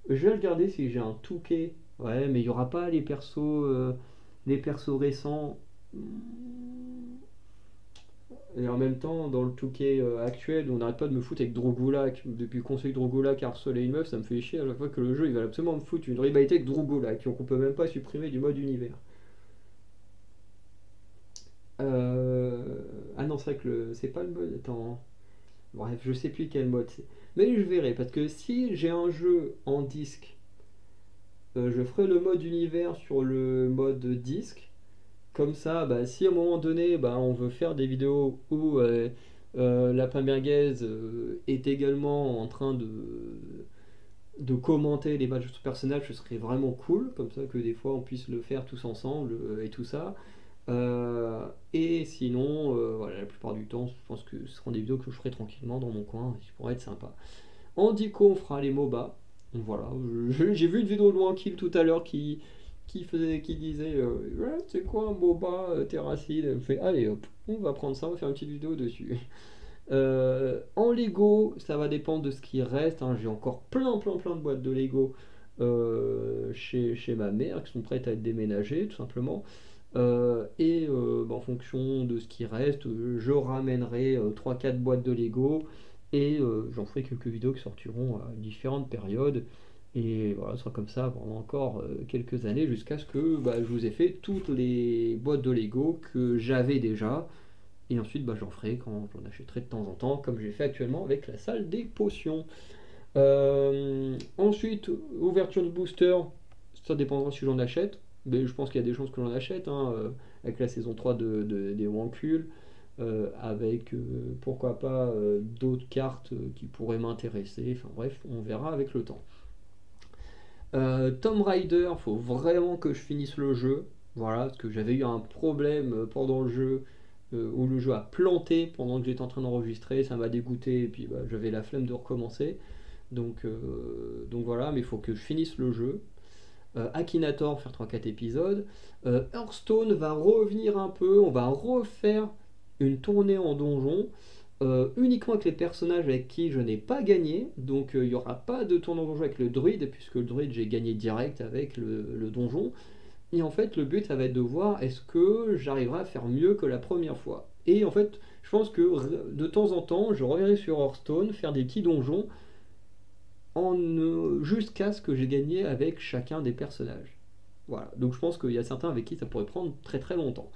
Je vais regarder si j'ai un Touquet. Ouais, mais il n'y aura pas les persos récents. Et en même temps, dans le Touquet actuel, on n'arrête pas de me foutre avec Drogulak. Depuis qu'on sait que Drogulak a harcelé une meuf, ça me fait chier à chaque fois que le jeu il va absolument me foutre une rivalité avec Drogulak, donc on peut même pas supprimer du mode univers. Ah non, c'est vrai que c'est pas le mode. Attends. Bref, je sais plus quel mode c'est. Mais je verrai, parce que si j'ai un jeu en disque, je ferai le mode univers sur le mode disque. Comme ça, si à un moment donné, on veut faire des vidéos où Lapin Merguez est également en train de commenter les matchs de son personnage, ce serait vraiment cool, comme ça que des fois on puisse le faire tous ensemble et tout ça. Et sinon, voilà, la plupart du temps, je pense que ce seront des vidéos que je ferai tranquillement dans mon coin, qui pourraient être sympas. En dico, on fera les MOBA. Donc voilà, j'ai vu une vidéo de Wankill tout à l'heure qui disait ouais, c'est quoi un MOBA Terracid. Elle me fait allez hop, on va prendre ça, on va faire une petite vidéo dessus. En Lego, ça va dépendre de ce qui reste, hein. J'ai encore plein de boîtes de Lego chez ma mère qui sont prêtes à être déménagées, tout simplement. Bah, en fonction de ce qui reste, je ramènerai 3-4 boîtes de Lego et j'en ferai quelques vidéos qui sortiront à différentes périodes. Et voilà, ce sera comme ça pendant encore quelques années jusqu'à ce que bah, je vous ai fait toutes les boîtes de Lego que j'avais déjà. Et ensuite, bah, j'en ferai quand j'en achèterai de temps en temps, comme j'ai fait actuellement avec la salle des potions. Ensuite, ouverture de booster, ça dépendra si j'en achète. Mais je pense qu'il y a des chances que j'en achète, hein, avec la saison 3 des Wankul, avec pourquoi pas d'autres cartes qui pourraient m'intéresser. Enfin bref, on verra avec le temps. Tomb Raider, faut vraiment que je finisse le jeu. Voilà, parce que j'avais eu un problème pendant le jeu où le jeu a planté pendant que j'étais en train d'enregistrer. Ça m'a dégoûté et puis bah, j'avais la flemme de recommencer. Donc voilà, mais il faut que je finisse le jeu. Akinator, faire 3-4 épisodes. Hearthstone va revenir un peu, on va refaire une tournée en donjon. Uniquement avec les personnages avec qui je n'ai pas gagné, donc il n'y aura pas de tournoi en donjon avec le druide, puisque le druide j'ai gagné direct avec le donjon. Et en fait, le but ça va être de voir est-ce que j'arriverai à faire mieux que la première fois. Et en fait, je pense que de temps en temps, je reviendrai sur Hearthstone, faire des petits donjons jusqu'à ce que j'ai gagné avec chacun des personnages. Voilà, donc je pense qu'il y a certains avec qui ça pourrait prendre très longtemps.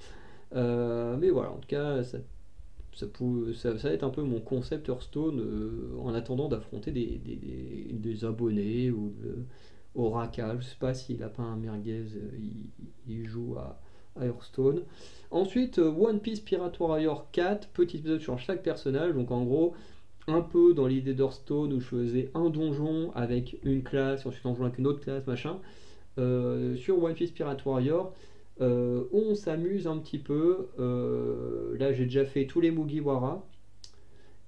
Mais voilà, en tout cas, ça va être un peu mon concept Hearthstone en attendant d'affronter des abonnés ou Oraka. Je sais pas si Lapin Merguez il joue à Hearthstone. Ensuite, One Piece Pirate Warrior 4, petit épisode sur chaque personnage. Donc en gros, un peu dans l'idée d'Hearthstone où je faisais un donjon avec une classe, ensuite un donjon avec une autre classe, machin. Sur One Piece Pirate Warrior, on s'amuse un petit peu. Là, j'ai déjà fait tous les Mugiwara.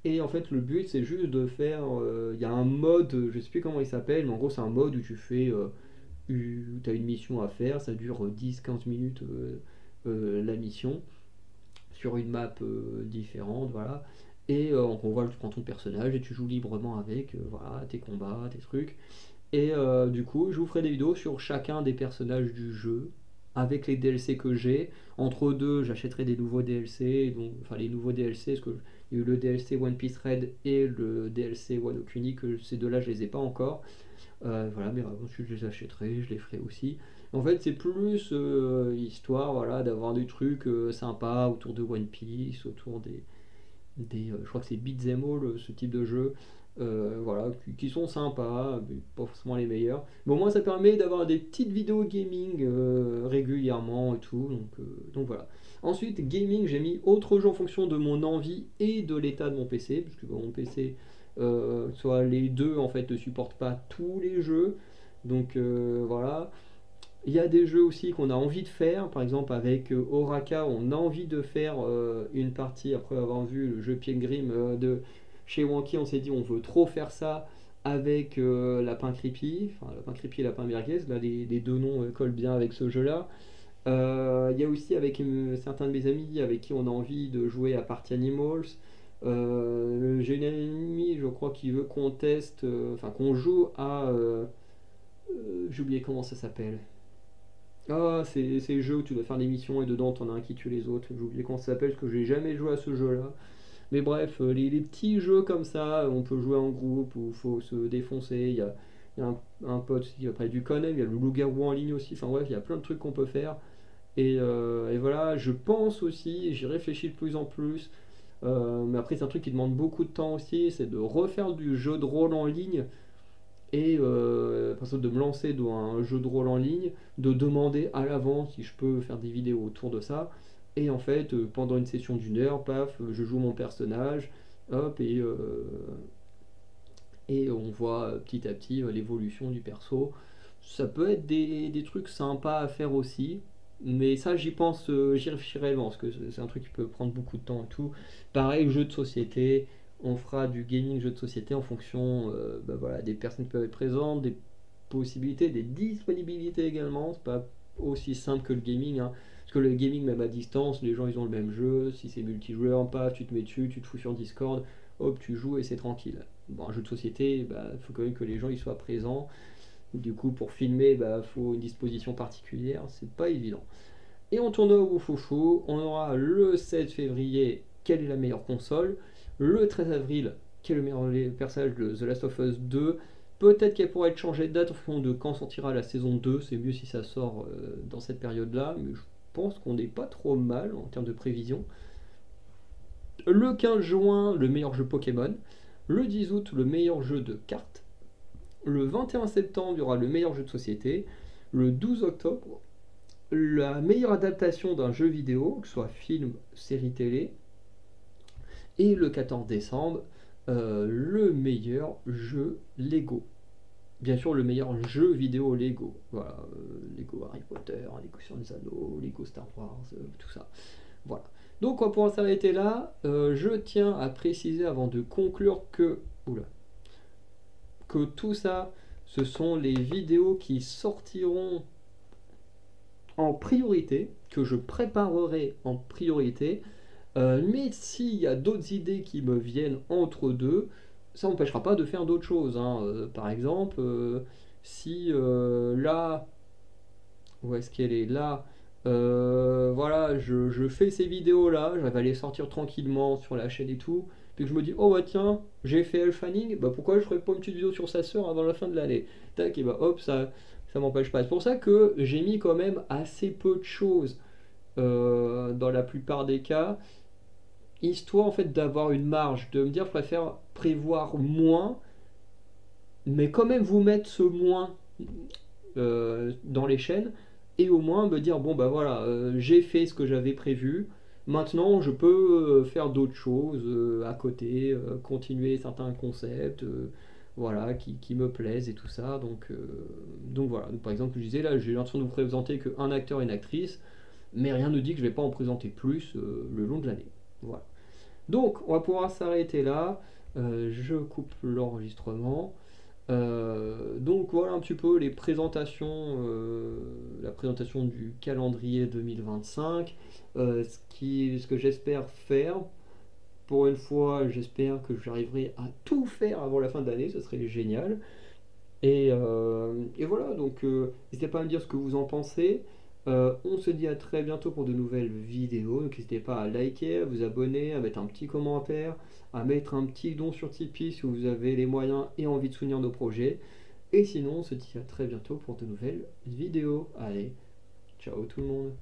Et en fait, le but, c'est juste de faire. Il y a un mode, je sais plus comment il s'appelle, mais en gros, c'est un mode où tu fais. Où tu as une mission à faire, ça dure 10-15 minutes la mission, sur une map différente, voilà. Et on voit, tu prends ton personnage et tu joues librement avec, voilà, tes combats, tes trucs. Et du coup, je vous ferai des vidéos sur chacun des personnages du jeu, avec les DLC que j'ai. Entre deux, j'achèterai des nouveaux DLC, donc, enfin les nouveaux DLC, parce que il y a eu le DLC One Piece Red et le DLC Wano Kuni, que ces deux-là, je les ai pas encore. Voilà, mais ensuite je les achèterai, je les ferai aussi. En fait, c'est plus histoire, voilà, d'avoir des trucs sympas autour de One Piece, autour je crois que c'est Beat'em All, ce type de jeu, voilà, qui sont sympas, mais pas forcément les meilleurs. Mais au moins ça permet d'avoir des petites vidéos gaming régulièrement et tout, donc voilà. Ensuite, gaming, j'ai mis autre jeu en fonction de mon envie et de l'état de mon PC, parce que mon PC, soit les deux en fait ne supportent pas tous les jeux, donc voilà. Il y a des jeux aussi qu'on a envie de faire, par exemple avec Oraka, on a envie de faire une partie après avoir vu le jeu Pilgrim de chez Wonky, on s'est dit on veut trop faire ça avec Lapin Creepy, enfin Lapin Creepy et Lapin Merguez, là les deux noms collent bien avec ce jeu-là. Il y a aussi avec certains de mes amis avec qui on a envie de jouer à Party Animals. J'ai une amie, je crois, qui veut qu'on teste, enfin qu'on joue à... j'ai oublié comment ça s'appelle. Ah, c'est le jeu où tu dois faire des missions et dedans t'en as un qui tue les autres. J'ai oublié comment ça s'appelle parce que j'ai jamais joué à ce jeu-là. Mais bref, les petits jeux comme ça, on peut jouer en groupe où il faut se défoncer. Il y a un pote aussi qui va parler du Conan, il y a le loup-garou en ligne aussi. Enfin bref, il y a plein de trucs qu'on peut faire. Et voilà, je pense aussi, j'y réfléchis de plus en plus. Mais après, c'est un truc qui demande beaucoup de temps aussi, c'est de refaire du jeu de rôle en ligne et par exemple de me lancer dans un jeu de rôle en ligne, de demander à l'avance si je peux faire des vidéos autour de ça. Et en fait, pendant une session d'une heure, paf, je joue mon personnage, hop, et on voit petit à petit l'évolution du perso. Ça peut être des trucs sympas à faire aussi. Mais ça, j'y pense, j'y réfléchis réellement, parce que c'est un truc qui peut prendre beaucoup de temps et tout. Pareil, jeu de société, on fera du gaming jeu de société en fonction bah voilà, des personnes qui peuvent être présentes, des possibilités, des disponibilités également. C'est pas aussi simple que le gaming, hein. Parce que le gaming, même à distance, les gens ils ont le même jeu. Si c'est multijoueur, paf, tu te mets dessus, tu te fous sur Discord, hop, tu joues et c'est tranquille. Bon, un jeu de société, bah, faut quand même que les gens ils soient présents. Du coup, pour filmer, bah, faut une disposition particulière, c'est pas évident. Et en tournoi au Fofo, on aura le 7 février, quelle est la meilleure console, le 13 avril, quel est le meilleur personnage de The Last of Us 2. Peut-être qu'elle pourrait être changée de date en fonction de quand sortira la saison 2, c'est mieux si ça sort dans cette période-là, mais je pense qu'on n'est pas trop mal en termes de prévision. Le 15 juin, le meilleur jeu Pokémon. Le 10 août, le meilleur jeu de cartes. Le 21 septembre, il y aura le meilleur jeu de société. Le 12 octobre, la meilleure adaptation d'un jeu vidéo, que ce soit film, série télé. Et le 14 décembre, le meilleur jeu Lego. Bien sûr, le meilleur jeu vidéo Lego. Voilà, Lego Harry Potter, Lego sur les Anneaux, Lego Star Wars, tout ça. Voilà. Donc on va pouvoir s'arrêter là. Je tiens à préciser avant de conclure que... Oula. Que tout ça, ce sont les vidéos qui sortiront en priorité, que je préparerai en priorité. Mais s'il y a d'autres idées qui me viennent entre deux, ça n'empêchera pas de faire d'autres choses, hein. Par exemple, si là, où est-ce qu'elle est là, voilà, je fais ces vidéos là, je vais les sortir tranquillement sur la chaîne et tout, puis que je me dis, oh bah tiens, j'ai fait Elle Fanning, bah pourquoi je ferais pas une petite vidéo sur sa sœur avant la fin de l'année, tac, et bah hop, ça m'empêche pas. C'est pour ça que j'ai mis quand même assez peu de choses dans la plupart des cas, histoire en fait d'avoir une marge, de me dire je préfère prévoir moins, mais quand même vous mettre ce moins dans les chaînes, et au moins me dire bon bah voilà, j'ai fait ce que j'avais prévu, maintenant je peux faire d'autres choses à côté, continuer certains concepts, voilà, qui me plaisent et tout ça, donc voilà. Donc, par exemple, je disais là, j'ai l'intention de vous présenter qu'un acteur et une actrice, mais rien ne dit que je vais pas en présenter plus le long de l'année. Voilà. Donc, on va pouvoir s'arrêter là. Je coupe l'enregistrement. Donc voilà un petit peu les présentations, la présentation du calendrier 2025, ce que j'espère faire. Pour une fois, j'espère que j'arriverai à tout faire avant la fin de l'année, ce serait génial. Et voilà, donc n'hésitez pas à me dire ce que vous en pensez. On se dit à très bientôt pour de nouvelles vidéos. Donc n'hésitez pas à liker, à vous abonner, à mettre un petit commentaire, à mettre un petit don sur Tipeee si vous avez les moyens et envie de soutenir nos projets. Et sinon, on se dit à très bientôt pour de nouvelles vidéos. Allez, ciao tout le monde.